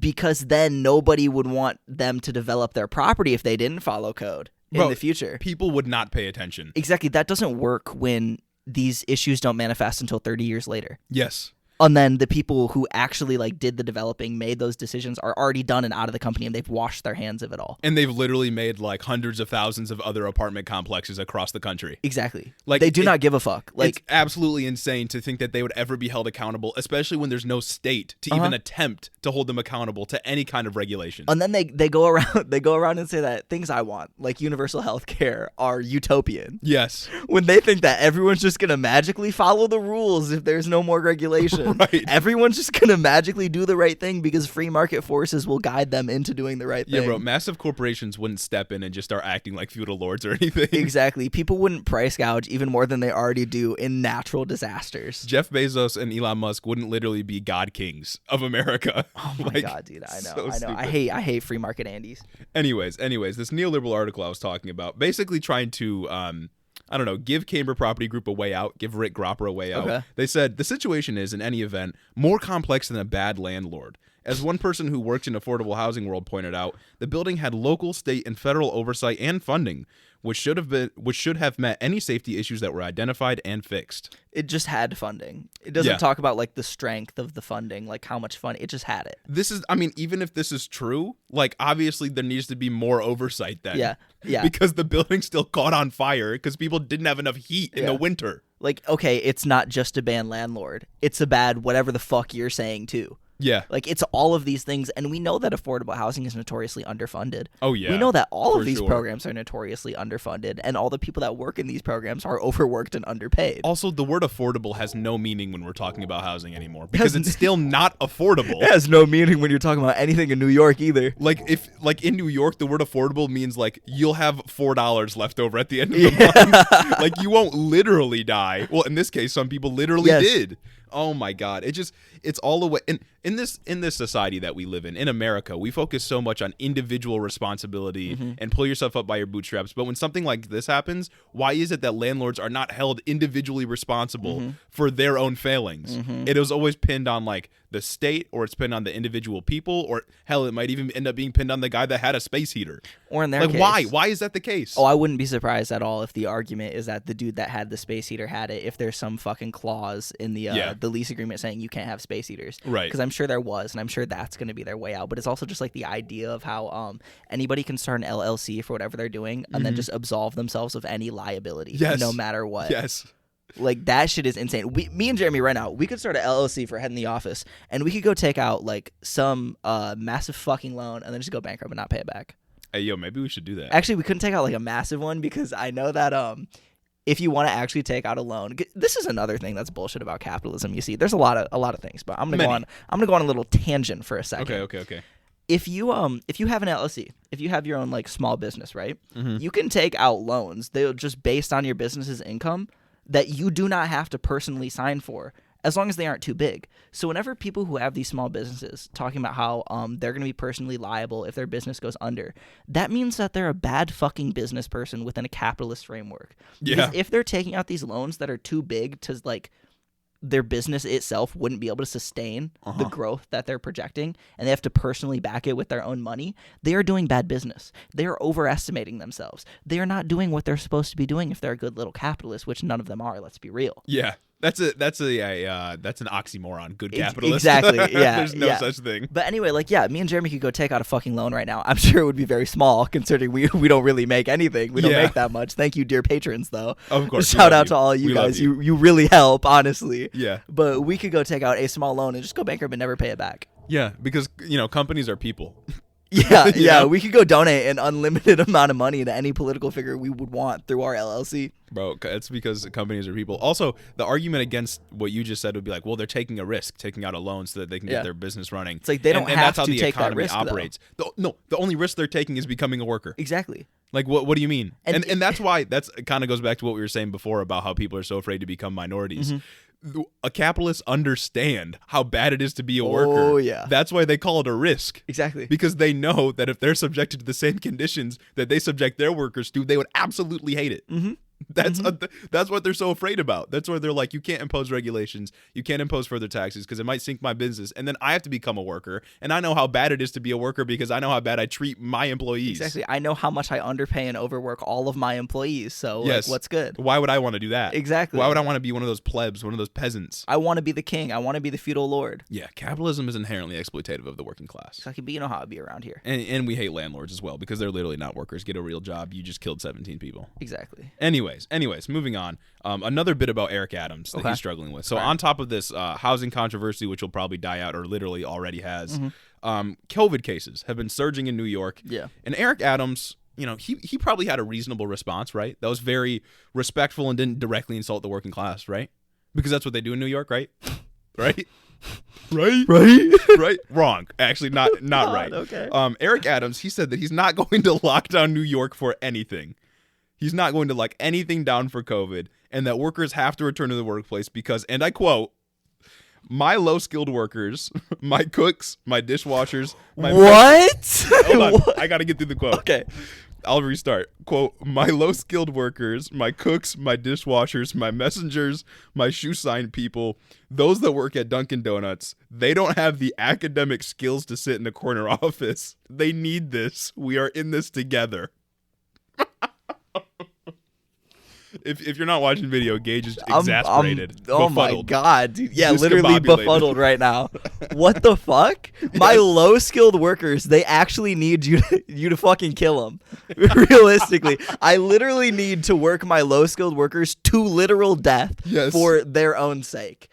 because then nobody would want them to develop their property if they didn't follow code in the future. People would not pay attention. Exactly. That doesn't work when these issues don't manifest until 30 years later. Yes. And then the people who actually like did the developing, made those decisions, are already done and out of the company, and they've washed their hands of it all. And they've literally made like hundreds of thousands of other apartment complexes across the country. Exactly. Like they do not give a fuck. Like, it's absolutely insane to think that they would ever be held accountable, especially when there's no state to even attempt to hold them accountable to any kind of regulation. And then they go around and say that things I want, like universal health care, are utopian. Yes. When they think that everyone's just gonna magically follow the rules if there's no more regulation. Right. Everyone's just going to magically do the right thing because free market forces will guide them into doing the right thing. Yeah, bro. Massive corporations wouldn't step in and just start acting like feudal lords or anything. Exactly. People wouldn't price gouge even more than they already do in natural disasters. Jeff Bezos and Elon Musk wouldn't literally be god kings of America. Oh my God, dude. I know. I hate free market Andes. Anyways, this neoliberal article I was talking about, basically trying to give Cambridge Property Group a way out, give Rick Gropper a way out. Okay. They said, the situation is, in any event, more complex than a bad landlord. As one person who works in affordable housing world pointed out, the building had local, state, and federal oversight and funding, which should have met any safety issues that were identified and fixed. It just had funding. It doesn't talk about like the strength of the funding, like how much funding. It just had it. Even if this is true, like obviously there needs to be more oversight then. Yeah. Because the building still caught on fire because people didn't have enough heat in the winter. Like, okay, it's not just a bad landlord. It's a bad whatever the fuck you're saying too. Yeah. Like, it's all of these things, and we know that affordable housing is notoriously underfunded. Oh, yeah. We know that all of these programs are notoriously underfunded, and all the people that work in these programs are overworked and underpaid. Also, the word affordable has no meaning when we're talking about housing anymore, because it's still not affordable. It has no meaning when you're talking about anything in New York either. Like in New York, the word affordable means like you'll have $4 left over at the end of the month. Like you won't literally die. Well, in this case, some people literally did. Oh my God. It's all the way. And in this society that we live in America, we focus so much on individual responsibility and pull yourself up by your bootstraps. But when something like this happens, why is it that landlords are not held individually responsible for their own failings? It is always pinned on like the state, or it's pinned on the individual people, or hell, it might even end up being pinned on the guy that had a space heater. Or in their case. Like, why is that the case? Oh, I wouldn't be surprised at all if the argument is that the dude that had the space heater had it, if there's some fucking clause in the lease agreement saying you can't have space heaters. Right. Because I'm sure there was, and I'm sure that's going to be their way out. But it's also just like the idea of how anybody can start an LLC for whatever they're doing and then just absolve themselves of any liability, no matter what. Yes. Like, that shit is insane. Me and Jeremy right now, we could start an LLC for head in the office, and we could go take out like some massive fucking loan and then just go bankrupt and not pay it back. Hey, yo, maybe we should do that. Actually, we couldn't take out like a massive one, because I know that if you want to actually take out a loan, this is another thing that's bullshit about capitalism. You see, there's a lot of things, but I'm gonna go on a little tangent for a second. Okay. If you have an LLC, if you have your own like small business, right, you can take out loans. They'll just based on your business's income that you do not have to personally sign for, as long as they aren't too big. So whenever people who have these small businesses talking about how they're going to be personally liable if their business goes under, that means that they're a bad fucking business person within a capitalist framework. Because if they're taking out these loans that are too big to like their business itself wouldn't be able to sustain the growth that they're projecting, and they have to personally back it with their own money, they are doing bad business. They are overestimating themselves. They are not doing what they're supposed to be doing if they're a good little capitalist, which none of them are, let's be real. Yeah. That's an oxymoron. Good capitalist. Exactly. Yeah. There's no such thing. But anyway, like, yeah, me and Jeremy could go take out a fucking loan right now. I'm sure it would be very small, considering we don't really make anything. We don't make that much. Thank you, dear patrons, though. Of course. Shout out to all you guys. You really help, honestly. Yeah. But we could go take out a small loan and just go bankrupt and never pay it back. Yeah, because companies are people. Yeah, we could go donate an unlimited amount of money to any political figure we would want through our LLC. Bro, it's because companies are people. Also, the argument against what you just said would be like, well, they're taking a risk, taking out a loan so that they can get their business running. It's like they don't have to take that risk, operates. The only risk they're taking is becoming a worker. Exactly. Like, what do you mean? And that's why kind of goes back to what we were saying before about how people are so afraid to become minorities. A capitalist understand how bad it is to be a worker. Oh, yeah. That's why they call it a risk. Exactly. Because they know that if they're subjected to the same conditions that they subject their workers to, they would absolutely hate it. That's what they're so afraid about. That's why they're like, you can't impose regulations, you can't impose further taxes because it might sink my business, and then I have to become a worker, and I know how bad it is to be a worker because I know how bad I treat my employees. Exactly. I know how much I underpay and overwork all of my employees, so like, what's good? Why would I want to do that? Exactly. Why would I want to be one of those plebs, one of those peasants? I want to be the king. I want to be the feudal lord. Yeah, capitalism is inherently exploitative of the working class. Exactly, but you know how it be around here. And we hate landlords as well because they're literally not workers. Get a real job. You just killed 17 people. Exactly. Anyways, moving on. Another bit about Eric Adams that he's struggling with. So on top of this housing controversy, which will probably die out or literally already has, COVID cases have been surging in New York. Yeah. And Eric Adams, he probably had a reasonable response, right? That was very respectful and didn't directly insult the working class, right? Because that's what they do in New York, right? Right? Right? Wrong. Actually, not right. Okay. Eric Adams, he said that he's not going to lock down New York for anything. He's not going to lock anything down for COVID, and that workers have to return to the workplace because, and I quote, my low-skilled workers, my cooks, my dishwashers, my Hold on, I got to get through the quote. Okay. I'll restart. Quote, my low-skilled workers, my cooks, my dishwashers, my messengers, my shoe sign people, those that work at Dunkin' Donuts, they don't have the academic skills to sit in a corner office. They need this. We are in this together. If you're not watching video, Gage is exasperated. Oh my god, dude. Yeah, literally befuddled right now. What the fuck? My low-skilled workers, they actually need you to fucking kill them. Realistically, I literally need to work my low-skilled workers to literal death for their own sake.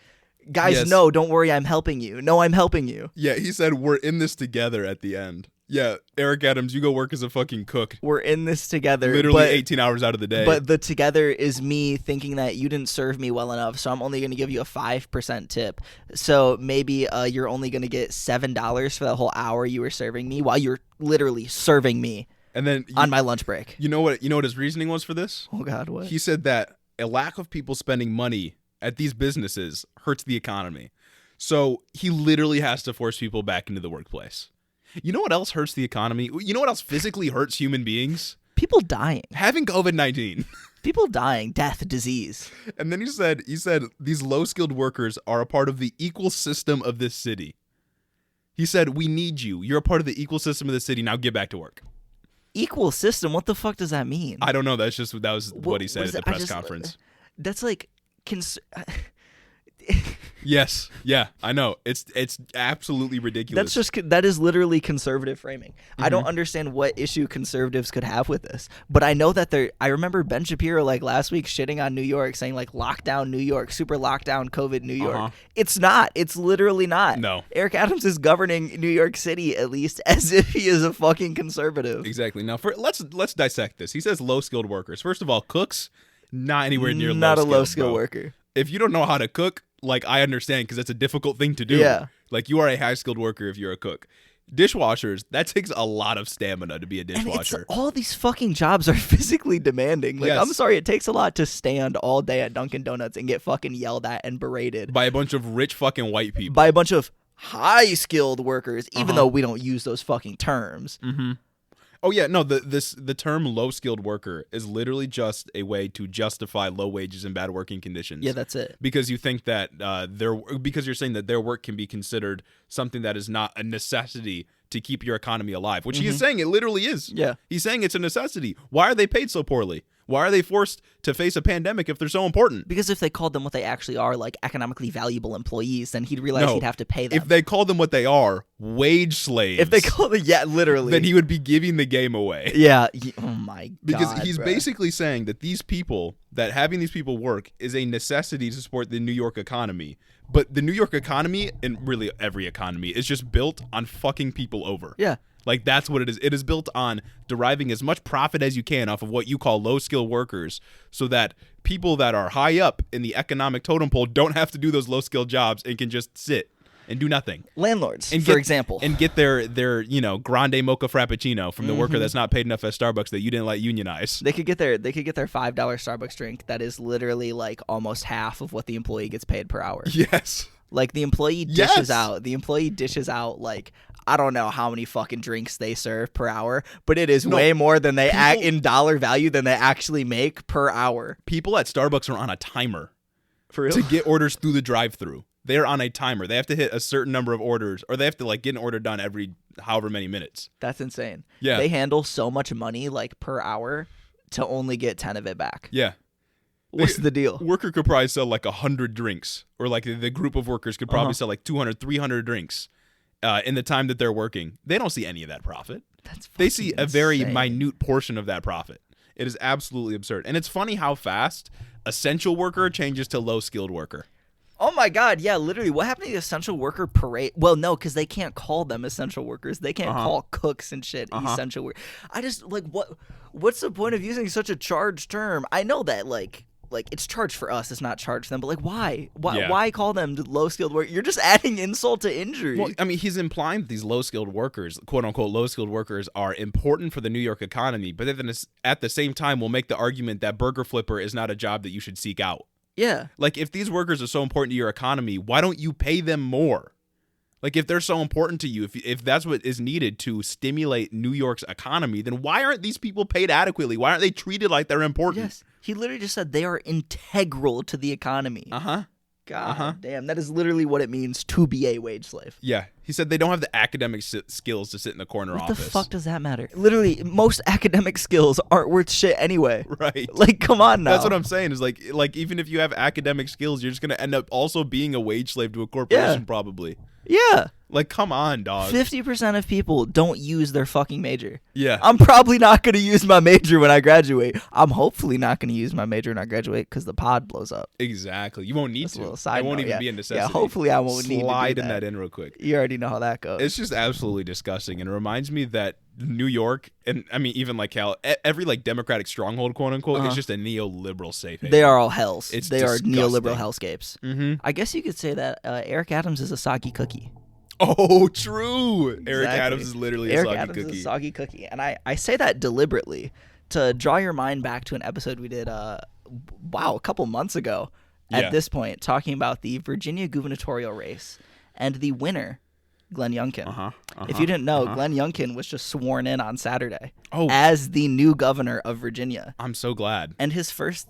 Guys, no, don't worry, I'm helping you. No, I'm helping you. Yeah, he said we're in this together at the end. Yeah, Eric Adams, you go work as a fucking cook. We're in this together. Literally 18 hours out of the day. But the together is me thinking that you didn't serve me well enough, so I'm only going to give you a 5% tip. So maybe you're only going to get $7 for the whole hour you were serving me while you're literally serving me and then on my lunch break. You know what his reasoning was for this? Oh, God, what? He said that a lack of people spending money at these businesses hurts the economy. So he literally has to force people back into the workplace. You know what else hurts the economy? You know what else physically hurts human beings? People dying. Having COVID-19. People dying, death, disease. And then he said these low-skilled workers are a part of the equal system of this city. He said, we need you. You're a part of the equal system of the city. Now get back to work. Equal system? What the fuck does that mean? I don't know. That was what he said at the press conference. That's like... Yes. Yeah, I know. It's absolutely ridiculous. That is literally conservative framing. I don't understand what issue conservatives could have with this. But I know that I remember Ben Shapiro like last week shitting on New York, saying like lockdown New York, super lockdown COVID New York. It's not. It's literally not. No. Eric Adams is governing New York City at least as if he is a fucking conservative. Exactly. Now let's dissect this. He says low-skilled workers. First of all, cooks, not anywhere near not a low-skilled worker. If you don't know how to cook, like, I understand because it's a difficult thing to do. Yeah. Like, you are a high-skilled worker if you're a cook. Dishwashers, that takes a lot of stamina to be a And dishwasher. all these fucking jobs are physically demanding. Like, Yes. I'm sorry, it takes a lot to stand all day at Dunkin' Donuts and get fucking yelled at and berated By a bunch of rich fucking white people. by a bunch of high-skilled workers, even though we don't use those fucking terms. Mm-hmm. Oh yeah, no. The term low skilled worker is literally just a way to justify low wages and bad working conditions. Yeah, that's it. Because you think that because you're saying that their work can be considered something that is not a necessity to keep your economy alive, which he is saying it literally is. Yeah. He's saying it's a necessity. Why are they paid so poorly? Why are they forced to face a pandemic if they're so important? Because if they called them what they actually are, like economically valuable employees, then he'd realize he'd have to pay them. If they called them what they are, wage slaves. If they call them, yeah, literally. then he would be giving the game away. Yeah. Oh my god. Because he's bruh. basically saying that having these people work is a necessity to support the New York economy. But the New York economy, and really every economy, is just built on fucking people over. Yeah. Like, that's what it is. It is built on deriving as much profit as you can off of what you call low-skilled workers so that people that are high up in the economic totem pole don't have to do those low-skilled jobs and can just sit and do nothing. Landlords, And for example. And get their grande mocha frappuccino from the worker that's not paid enough at Starbucks that you didn't let unionize. They could get their $5 Starbucks drink that is literally like almost half of what the employee gets paid per hour. Yes. Like the employee dishes out like I don't know how many fucking drinks they serve per hour, but it is way more than they in dollar value than they actually make per hour. People at Starbucks are on a timer For real? to get orders through the drive-thru. They're on a timer. They have to hit a certain number of orders, or they have to like get an order done every however many minutes. That's insane. Yeah. They handle so much money like per hour to only get 10 of it back. Yeah. What's the deal? Worker could probably sell like 100 drinks, or like the group of workers could probably sell like 200, 300 drinks in the time that they're working. They don't see any of that profit. They see a very minute portion of that profit. It is absolutely absurd. And it's funny how fast essential worker changes to low skilled worker. Oh my God, yeah, literally. What happened to the essential worker parade? Well, no, because they can't call them essential workers. They can't call cooks and shit essential workers. I just, like, what's the point of using such a charged term? I know that, like it's charged for us, it's not charged for them, but like why call them low-skilled workers? You're just adding insult to injury. Well, I mean, he's implying that these low-skilled workers, quote-unquote low-skilled workers, are important for the New York economy, but then at the same time will make the argument that burger flipper is not a job that you should seek out. Yeah. Like, if these workers are so important to your economy, why don't you pay them more? Like, if they're so important to you, if that's what is needed to stimulate New York's economy, then why aren't these people paid adequately? Why aren't they treated like they're important? Yes. He literally just said they are integral to the economy. God damn. That is literally what it means to be a wage slave. Yeah. He said they don't have the academic skills to sit in the corner office. What the fuck does that matter? Literally, most academic skills aren't worth shit anyway. Right. Like, come on now. That's what I'm saying is like even if you have academic skills, you're just going to end up also being a wage slave to a corporation probably. Yeah. Like, come on, dog. 50% of people don't use their fucking major. Yeah. I'm probably not going to use my major when I graduate. I'm hopefully not going to use my major when I graduate because the pod blows up. Exactly. You won't need That's a to. little side It won't note, even be a necessity. Yeah, hopefully I won't need to Slide do in that in real quick. You already know how that goes. It's just absolutely disgusting, and it reminds me that New York, and I mean even like how every like Democratic stronghold, quote unquote, is just a neoliberal safe haven. They are all hells. It's they disgusting. are neoliberal hellscapes. Mm-hmm. I guess you could say that Eric Adams is a soggy cookie. Oh, true. Exactly. Eric Adams is literally a Eric soggy Adams cookie. is a soggy cookie, and I say that deliberately to draw your mind back to an episode we did a couple months ago. At this point, talking about the Virginia gubernatorial race and the winner, Glenn Youngkin. If you didn't know, Glenn Youngkin was just sworn in on Saturday as the new governor of Virginia. I'm so glad. And his first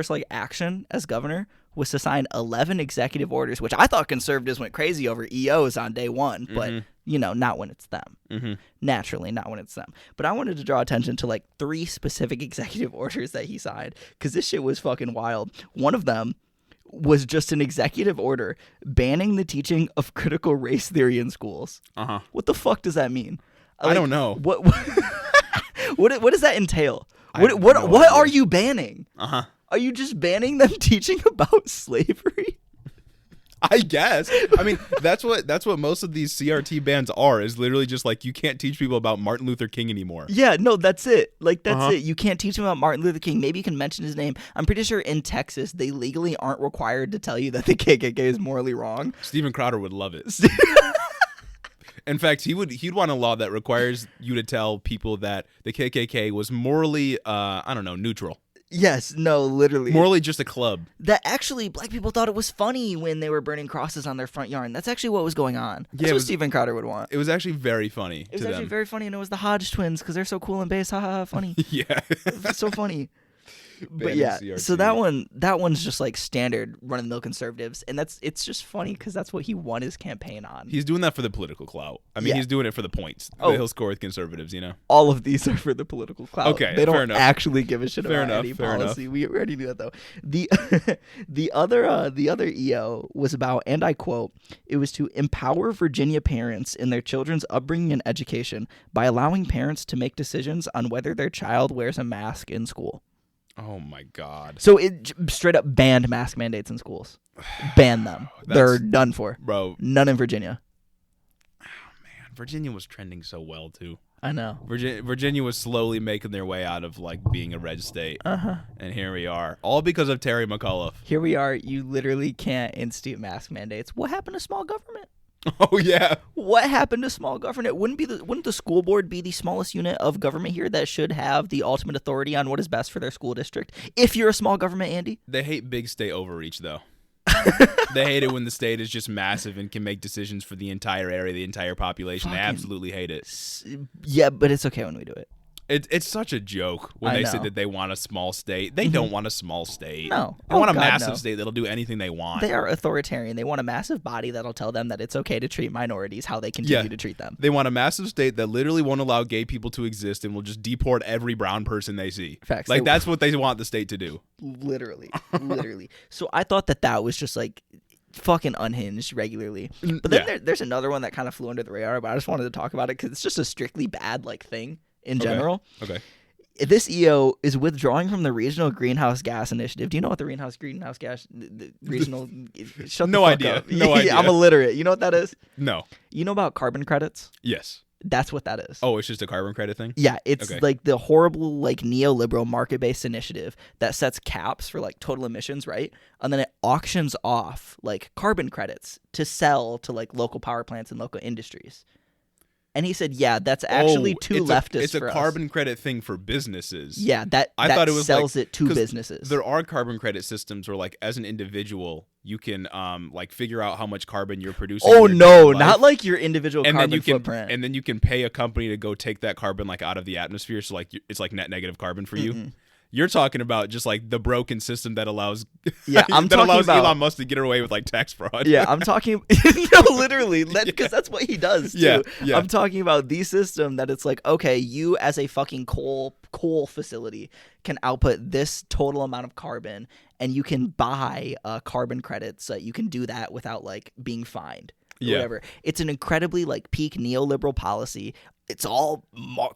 like action as governor was to sign 11 executive orders, which I thought conservatives went crazy over EOs on day one, but not when it's them. Naturally, not when it's them. But I wanted to draw attention to like 3 specific executive orders that he signed because this shit was fucking wild. One of them was just an executive order banning the teaching of critical race theory in schools. What the fuck does that mean? I don't know. What does that entail? What are you banning? Are you just banning them teaching about slavery? I guess. I mean, that's what most of these CRT bans are, is literally just like you can't teach people about Martin Luther King anymore. Yeah, no, that's it. Like, that's it. You can't teach them about Martin Luther King. Maybe you can mention his name. I'm pretty sure in Texas, they legally aren't required to tell you that the KKK is morally wrong. Steven Crowder would love it. In fact, he'd want a law that requires you to tell people that the KKK was morally, neutral. Yes, no, literally. Morally just a club. That actually, black people thought it was funny when they were burning crosses on their front yard. That's actually what was going on. That's what Steven Crowder would want. It was actually very funny It was actually very funny, and it was the Hodge twins because they're so cool and bass. Ha ha, funny. Yeah. It's so funny. But yeah, so that one's just like standard run-of-the-mill conservatives, and it's just funny because that's what he won his campaign on. He's doing that for the political clout. I mean, he's doing it for the points that he'll score with conservatives, you know? All of these are for the political clout. Okay, they don't fair enough. actually give a shit Fair about enough, any fair policy. enough. We already knew that, though. The other EO was about, and I quote, "It was to empower Virginia parents in their children's upbringing and education by allowing parents to make decisions on whether their child wears a mask in school." Oh my God. So it straight up banned mask mandates in schools. Banned them. They're done for. Bro. None in Virginia. Oh, man. Virginia was trending so well, too. I know. Virginia was slowly making their way out of, like, being a red state. Uh-huh. And here we are. All because of Terry McAuliffe. Here we are. You literally can't institute mask mandates. What happened to small government? Oh, yeah. What happened to small government? Wouldn't the school board be the smallest unit of government here that should have the ultimate authority on what is best for their school district? If you're a small government, Andy? They hate big state overreach, though. They hate it when the state is just massive and can make decisions for the entire area, the entire population. They absolutely hate it. Yeah, but it's okay when we do it. It's such a joke when they say that they want a small state. They don't want a small state. No. They want a massive state that'll do anything they want. They are authoritarian. They want a massive body that'll tell them that it's okay to treat minorities how they continue to treat them. They want a massive state that literally won't allow gay people to exist and will just deport every brown person they see. Facts. Like, that's what they want the state to do. Literally. So I thought that was just like fucking unhinged regularly. But then there's another one that kind of flew under the radar, but I just wanted to talk about it because it's just a strictly bad like thing. In general, this EO is withdrawing from the Regional Greenhouse Gas Initiative. Do you know what the Greenhouse Gas the regional? Shut no the fuck idea. up. No idea. I'm illiterate. You know what that is? No. You know about carbon credits? Yes. That's what that is. Oh, it's just a carbon credit thing? Yeah, it's like the horrible like neoliberal market-based initiative that sets caps for like total emissions, right? And then it auctions off like carbon credits to sell to like local power plants and local industries. And he said, "Yeah, that's actually too leftist. It's a for carbon us. credit thing for businesses." Yeah, I thought it was sells it to businesses. There are carbon credit systems where, like, as an individual, you can like figure out how much carbon you're producing. Oh no, not like your individual carbon footprint. And then you can pay a company to go take that carbon like out of the atmosphere. So like it's like net negative carbon for you. You're talking about just like the broken system that allows Elon Musk to get away with like tax fraud. Yeah, I'm talking no, literally, because that's what he does too. Yeah. I'm talking about the system that it's like, okay, you as a fucking coal facility can output this total amount of carbon, and you can buy carbon credits. So you can do that without like being fined. Whatever. It's an incredibly like peak neoliberal policy. It's all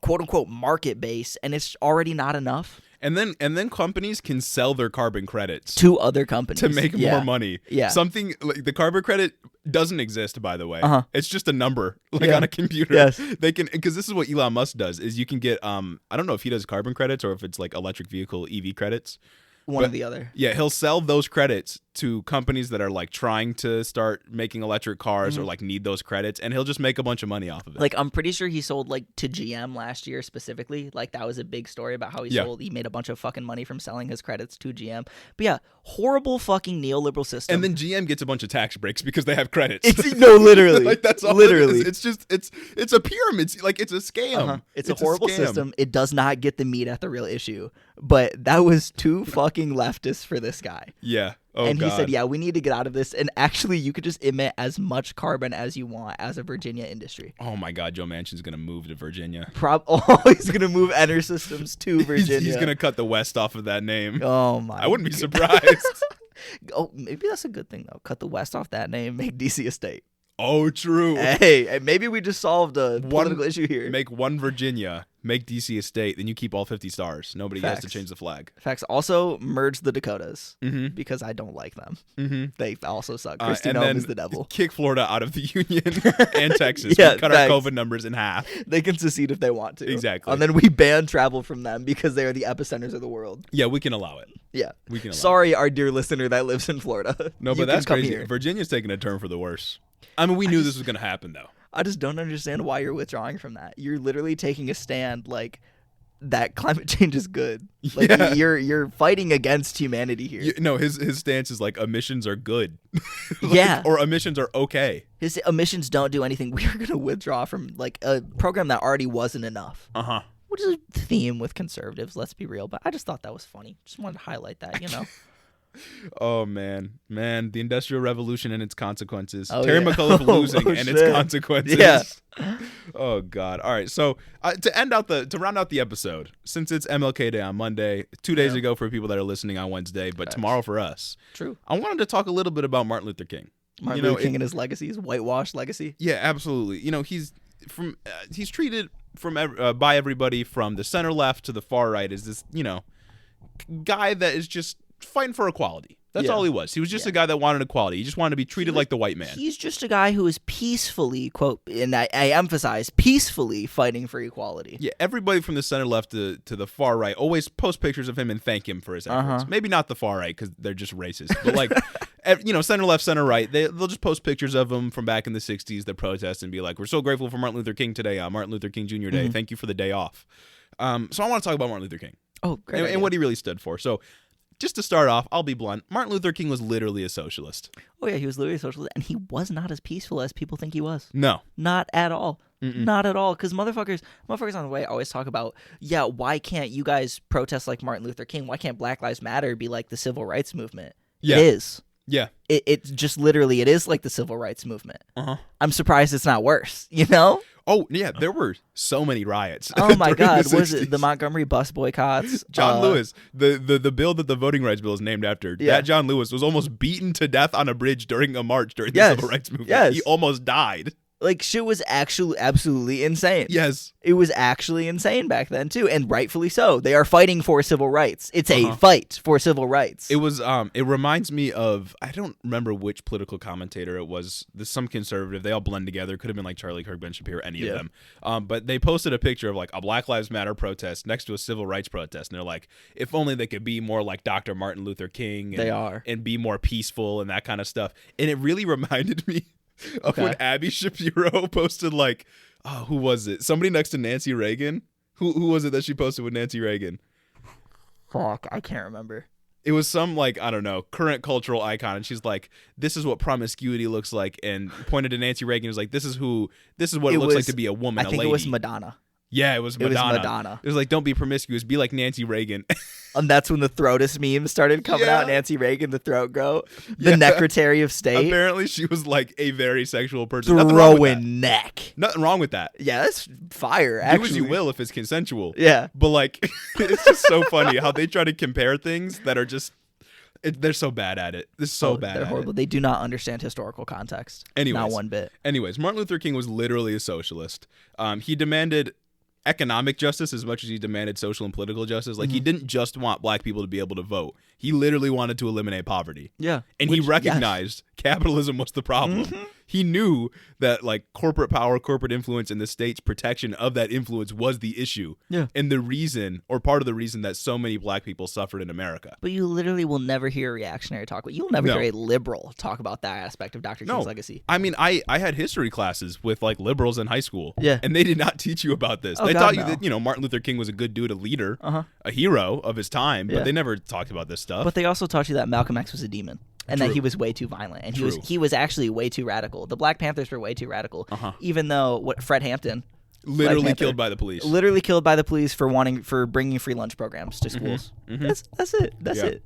quote unquote market based, and it's already not enough. And then companies can sell their carbon credits to other companies to make more money. Yeah. Something like the carbon credit doesn't exist, by the way. It's just a number like on a computer. Yes. They can, because this is what Elon Musk does, is you can get I don't know if he does carbon credits or if it's like electric vehicle EV credits. One or the other. Yeah, he'll sell those credits to companies that are like trying to start making electric cars or like need those credits, and he'll just make a bunch of money off of it. Like I'm pretty sure he sold like to GM last year specifically. Like that was a big story about how he made a bunch of fucking money from selling his credits to GM. But yeah, horrible fucking neoliberal system. And then GM gets a bunch of tax breaks because they have credits. Literally. Like that's all literally. It's just it's a pyramid. Like it's a scam. It's a horrible system. It does not get the meat at the real issue. But that was too fucking leftist for this guy. Yeah. Oh, and God. he said, yeah, we need to get out of this. And actually, you could just emit as much carbon as you want as a Virginia industry. Oh, my God. Joe Manchin's going to move to Virginia. He's going to move EnerSystems to Virginia. He's going to cut the West off of that name. Oh, my I wouldn't be surprised. Oh, maybe that's a good thing, though. Cut the West off that name, make DC a state. Oh, true. Hey, maybe we just solved a political issue here. Make one Virginia, make DC a state, then you keep all 50 stars. Nobody has to change the flag. Facts. Also, merge the Dakotas because I don't like them. They also suck. Kristi Noem is the devil. Kick Florida out of the Union and Texas. Cut our COVID numbers in half. They can secede if they want to. Exactly. And then we ban travel from them because they are the epicenters of the world. Yeah, we can allow it. Yeah. We can allow Sorry, our dear listener that lives in Florida. No, but that's crazy. Virginia's taking a turn for the worse. I mean, we knew this was going to happen, though. I just don't understand why you're withdrawing from that. You're literally taking a stand like that climate change is good. Like you're fighting against humanity here. No, his stance is like emissions are good. Or emissions are okay. His emissions don't do anything. We are going to withdraw from like a program that already wasn't enough. Which is a theme with conservatives, let's be real. But I just thought that was funny. Just wanted to highlight that, you know. Oh, man. The Industrial Revolution and its consequences. Oh, Terry yeah. McAuliffe losing and its consequences. Yeah. Oh, God. All right. So to round out the episode, since it's MLK Day on Monday, 2 days ago for people that are listening on Wednesday, but tomorrow for us. True. I wanted to talk a little bit about Martin Luther King. Martin Luther King and his legacy, his whitewashed legacy. Yeah, absolutely. You know, he's treated by everybody from the center left to the far right as this, you know, guy that is just fighting for equality. That's all he was. He was just a guy that wanted equality. He just wanted to be treated like the white man. He's just a guy who is peacefully, quote, and I emphasize, peacefully fighting for equality. Yeah, everybody from the center left to the far right always post pictures of him and thank him for his efforts. Maybe not the far right because they're just racist, but like, you know, center left, center right, they'll just post pictures of him from back in the 60s, the protests, and be like, we're so grateful for Martin Luther King today, Martin Luther King Jr. Day. Thank you for the day off. So I want to talk about Martin Luther King. Oh, great. And what he really stood for. So just to start off, I'll be blunt. Martin Luther King was literally a socialist. Oh, yeah, he was literally a socialist, and he was not as peaceful as people think he was. No. Not at all. Not at all. Because motherfuckers on the way always talk about, yeah, why can't you guys protest like Martin Luther King? Why can't Black Lives Matter be like the civil rights movement? Yeah. It is. Yeah. It's just literally, it is like the civil rights movement. I'm surprised it's not worse, you know? Oh, yeah, there were so many riots. Oh, my God. The Was it the Montgomery bus boycotts? John Lewis, the bill that the voting rights bill is named after, that John Lewis was almost beaten to death on a bridge during a march during the civil rights movement. Yes. He almost died. Like, shit was actually absolutely insane. Yes. It was actually insane back then, too, and rightfully so. They are fighting for civil rights. It's a fight for civil rights. It was, it reminds me of, I don't remember which political commentator it was, some conservative, they all blend together, could have been like Charlie Kirk, Ben Shapiro, any of them, but they posted a picture of like a Black Lives Matter protest next to a civil rights protest, and they're like, if only they could be more like Dr. Martin Luther King, and be more peaceful and that kind of stuff, and it really reminded me of when Abby Shapiro posted like, oh, who was it? Somebody next to Nancy Reagan? Who was it that she posted with Nancy Reagan? Fuck, I can't remember. It was some like, I don't know, current cultural icon, and she's like, this is what promiscuity looks like, and pointed to Nancy Reagan, was like, this is what it looks like to be a woman, I think a lady. it was Madonna. Yeah, it was Madonna. It was like, don't be promiscuous, be like Nancy Reagan. And that's when the throatus meme started coming out. Nancy Reagan, the throat goat, the Secretary of State. Apparently, she was like a very sexual person. Throwing neck. Nothing wrong with that. Yeah, that's fire. Actually, do as you will if it's consensual. Yeah, but like, it's just so funny how they try to compare things that are just. They're so bad at it. They're so bad. They're horrible. They do not understand historical context. Anyways, not one bit. Anyways, Martin Luther King was literally a socialist. He demanded economic justice as much as he demanded social and political justice. Like, he didn't just want black people to be able to vote. He literally wanted to eliminate poverty. Yeah. And he recognized capitalism was the problem. He knew that, like, corporate power, corporate influence, and the state's protection of that influence was the issue. Yeah. And the reason, or part of the reason, that so many black people suffered in America. But you literally will never hear a reactionary talk. You'll never hear a liberal talk about that aspect of Dr. King's legacy. I mean, I had history classes with, like, liberals in high school. Yeah. And they did not teach you about this. They taught you that, you know, Martin Luther King was a good dude, a leader, a hero of his time, but they never talked about this stuff. But they also taught you that Malcolm X was a demon. And that he was way too violent, and he was actually way too radical. The Black Panthers were way too radical, even though Fred Hampton, literally killed by the police, for bringing free lunch programs to schools. That's it. That's it.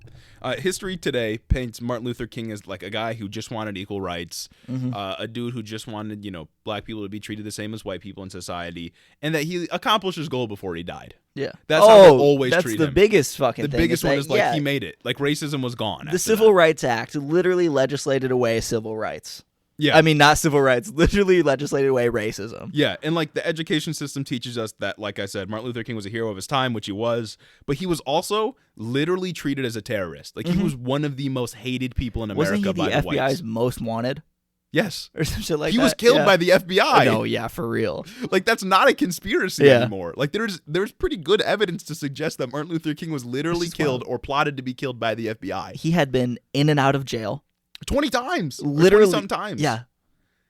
History today paints Martin Luther King as like a guy who just wanted equal rights, a dude who just wanted, you know, black people to be treated the same as white people in society, and that he accomplished his goal before he died. Yeah, that's how they always treat him. That's the biggest fucking thing. The biggest one is like he made it. Like racism was gone. The Civil Rights Act literally legislated away civil rights. Yeah. I mean, not civil rights, literally legislated away racism. Yeah, and like the education system teaches us that, like I said, Martin Luther King was a hero of his time, which he was, but he was also literally treated as a terrorist. Like he was one of the most hated people in America. Wasn't he by the the FBI's whites. most wanted? Yes. Or some shit like that. He was killed by the FBI. No, yeah, for real. Like that's not a conspiracy anymore. Like there's pretty good evidence to suggest that Martin Luther King was literally killed or plotted to be killed by the FBI. He had been in and out of jail 20 times. Literally 20-some times. Yeah.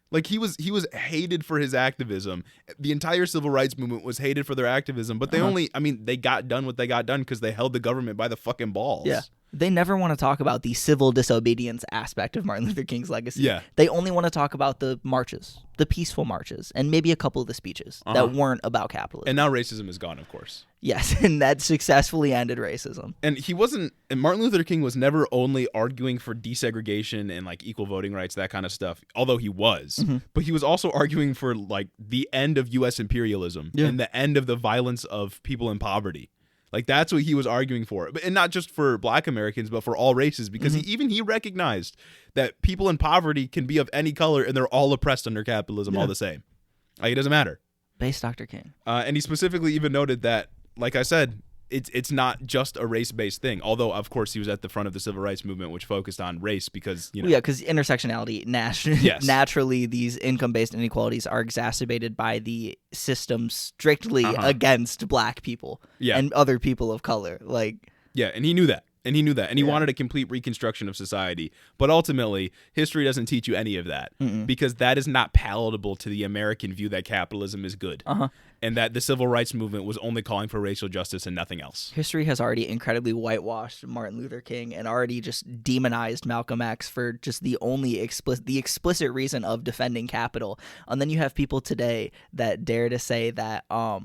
Like he was hated for his activism. The entire civil rights movement was hated for their activism, but they got done what they got done because they held the government by the fucking balls. Yeah. They never want to talk about the civil disobedience aspect of Martin Luther King's legacy. Yeah. They only want to talk about the marches, the peaceful marches, and maybe a couple of the speeches that weren't about capitalism. And now racism is gone, of course. Yes, and that successfully ended racism. And Martin Luther King was never only arguing for desegregation and like equal voting rights, that kind of stuff, although he was, but he was also arguing for like the end of U.S. imperialism and the end of the violence of people in poverty. Like that's what he was arguing for, and not just for Black Americans, but for all races, because he recognized that people in poverty can be of any color and they're all oppressed under capitalism all the same. Like it doesn't matter. Base Dr. King. And he specifically even noted that, like I said, it's not just a race-based thing. Although, of course, he was at the front of the civil rights movement, which focused on race because, you know. Yeah, because intersectionality, naturally, these income-based inequalities are exacerbated by the system strictly against Black people and other people of color. Yeah, and he knew that. And he wanted a complete reconstruction of society. But ultimately, history doesn't teach you any of that because that is not palatable to the American view that capitalism is good and that the civil rights movement was only calling for racial justice and nothing else. History has already incredibly whitewashed Martin Luther King and already just demonized Malcolm X for just the only explicit reason of defending capital. And then you have people today that dare to say that what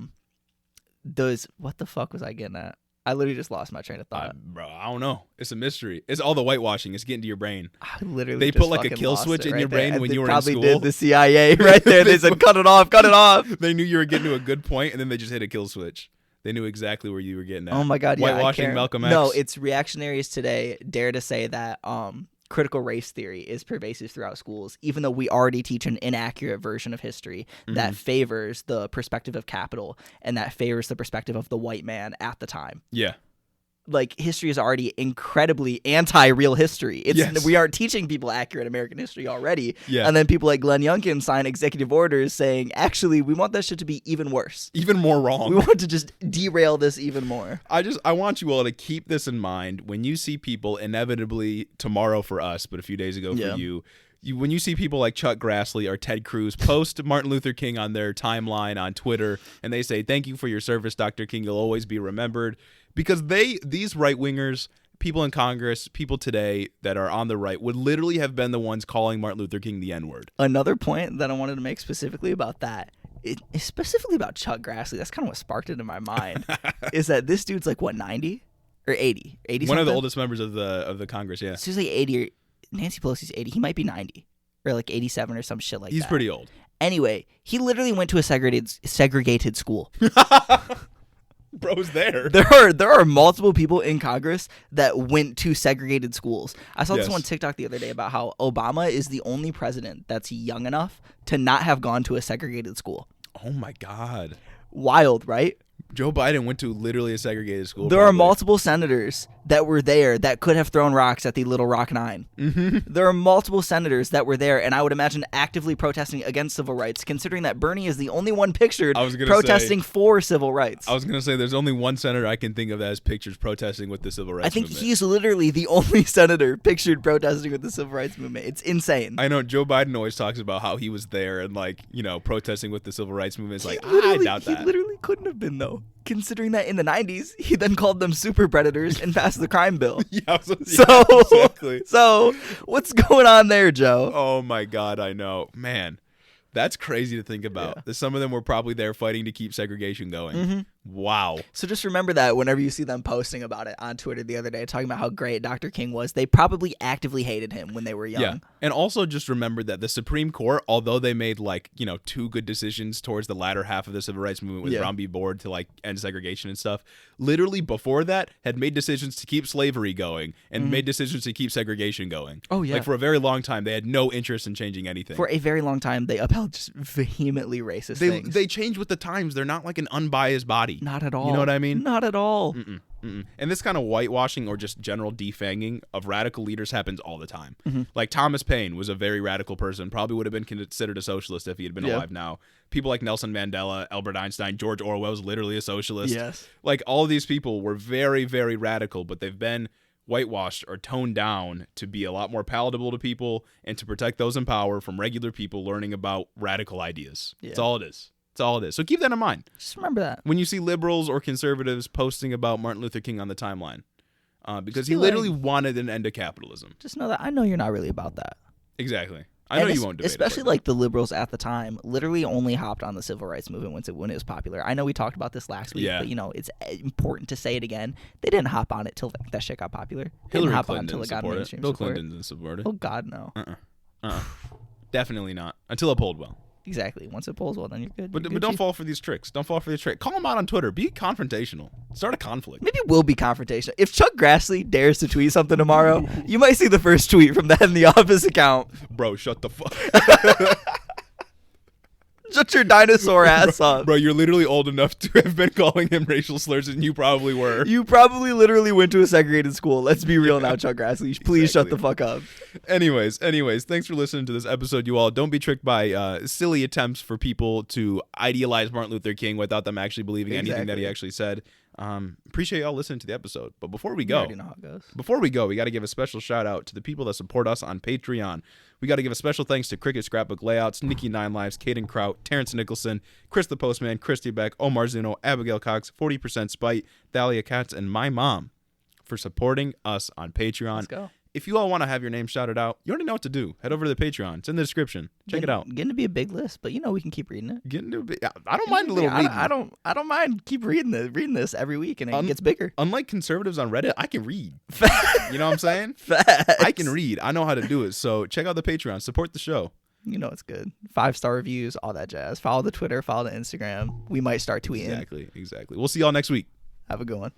the fuck was I getting at? I literally just lost my train of thought. Bro, I don't know. It's a mystery. It's all the whitewashing. It's getting to your brain. I literally They put like a kill switch in your brain when you were in school. Probably did the CIA right there. They said, cut it off, cut it off. They knew you were getting to a good point, and then they just hit a kill switch. They knew exactly where you were getting at. Oh my God, yeah. Whitewashing Malcolm X. No, it's reactionaries today dare to say that critical race theory is pervasive throughout schools, even though we already teach an inaccurate version of history that favors the perspective of capital and that favors the perspective of the white man at the time. Yeah. Like, history is already incredibly anti-real history. We aren't teaching people accurate American history already. Yeah. And then people like Glenn Youngkin sign executive orders saying, actually, we want that shit to be even worse. Even more wrong. We want to just derail this even more. I want you all to keep this in mind when you see people inevitably tomorrow for us, but a few days ago for you, when you see people like Chuck Grassley or Ted Cruz post Martin Luther King on their timeline on Twitter, and they say, "Thank you for your service, Dr. King. You'll always be remembered." Because these right-wingers, people in Congress, people today that are on the right, would literally have been the ones calling Martin Luther King the N-word. Another point that I wanted to make specifically about that, specifically about Chuck Grassley, that's kind of what sparked it in my mind, is that this dude's like, what, 90? Or 80? 80 One of the oldest members of the Congress, yeah. So he's like 80, or Nancy Pelosi's 80. He might be 90, or like 87 or some shit like that. He's pretty old. Anyway, he literally went to a segregated school. Bro's there. There are multiple people in Congress that went to segregated schools. I saw this on TikTok the other day about how Obama is the only president that's young enough to not have gone to a segregated school. Oh my God. Wild, right? Joe Biden went to literally a segregated school. There are multiple senators that were there that could have thrown rocks at the Little Rock Nine. There are multiple senators that were there, and I would imagine actively protesting against civil rights, considering that Bernie is the only one pictured protesting for civil rights. I was going to say there's only one senator I can think of that has pictures protesting with the civil rights movement. I think he's literally the only senator pictured protesting with the civil rights movement. It's insane. I know Joe Biden always talks about how he was there and, like, you know, protesting with the civil rights movement. It's like, I doubt that. He literally couldn't have been, though. Considering that in the 90s, he then called them super predators and passed the crime bill. Exactly. So what's going on there, Joe? Oh, my God, I know. Man, that's crazy to think about. Yeah. Some of them were probably there fighting to keep segregation going. Wow. So just remember that whenever you see them posting about it on Twitter the other day, talking about how great Dr. King was, they probably actively hated him when they were young. Yeah. And also just remember that the Supreme Court, although they made, like, you know, 2 good decisions towards the latter half of the civil rights movement with Brown v. Board to, like, end segregation and stuff, literally before that had made decisions to keep slavery going and made decisions to keep segregation going. Oh, yeah. Like, for a very long time, they had no interest in changing anything. For a very long time, they upheld just vehemently racist things. They change with the times. They're not like an unbiased body. Not at all. You know what I mean? Not at all. And this kind of whitewashing or just general defanging of radical leaders happens all the time. Like Thomas Paine was a very radical person, probably would have been considered a socialist if he had been alive now. People like Nelson Mandela, Albert Einstein, George Orwell was literally a socialist. Yes. Like all of these people were very, very radical, but they've been whitewashed or toned down to be a lot more palatable to people and to protect those in power from regular people learning about radical ideas. Yeah. That's all it is. That's all it is. So keep that in mind. Just remember that. When you see liberals or conservatives posting about Martin Luther King on the timeline, because Just he be literally like- wanted an end to capitalism. Just know that I know you're not really about that. Exactly. I know you won't debate it, especially but- like the liberals at the time literally only hopped on the civil rights movement when it was popular. I know we talked about this last week, Yeah. but it's important to say it again. They didn't hop on it till that shit got popular. They Hillary didn't hop Clinton on till didn't it got support it. mainstream Bill support. Clinton didn't support it. Oh God, no. Definitely not. Until it polled well. Exactly. Once it polls well, then you're good. But You're don't Gucci. fall for these tricks. Don't fall for these tricks. Call them out on Twitter. Be confrontational. Start a conflict. Maybe we'll be confrontational. If Chuck Grassley dares to tweet something tomorrow, you might see the first tweet from that in the office account. Bro, shut the fuck. Shut your dinosaur ass up. Bro, you're literally old enough to have been calling him racial slurs, and you probably were. You probably literally went to a segregated school. Let's be real now, Chuck Grassley. Please shut Exactly. the fuck up. Anyways, thanks for listening to this episode, you all. Don't be tricked by silly attempts for people to idealize Martin Luther King without them actually believing anything that he actually said. Appreciate y'all listening to the episode. But before we You go, already know how it goes. we got to give a special shout out to the people that support us on Patreon. We got to give a special thanks to Cricket Scrapbook Layouts, Nikki Nine Lives, Caden Kraut, Terrence Nicholson, Chris the Postman, Christy Beck, Omar Zuno, Abigail Cox, 40% Spite, Thalia Katz, and my mom for supporting us on Patreon. Let's go. If you all want to have your name shouted out, you already know what to do. Head over to the Patreon. It's in the description. Check it out. Getting to be a big list, but we can keep reading it. Get into a bit. I don't mind a little reading. I don't mind keep reading this every week, and it gets bigger. Unlike conservatives on Reddit, I can read. You know what I'm saying? Facts. I can read. I know how to do it. So check out the Patreon. Support the show. You know it's good. 5-star reviews, all that jazz. Follow the Twitter, follow the Instagram. We might start tweeting. Exactly. We'll see y'all next week. Have a good one.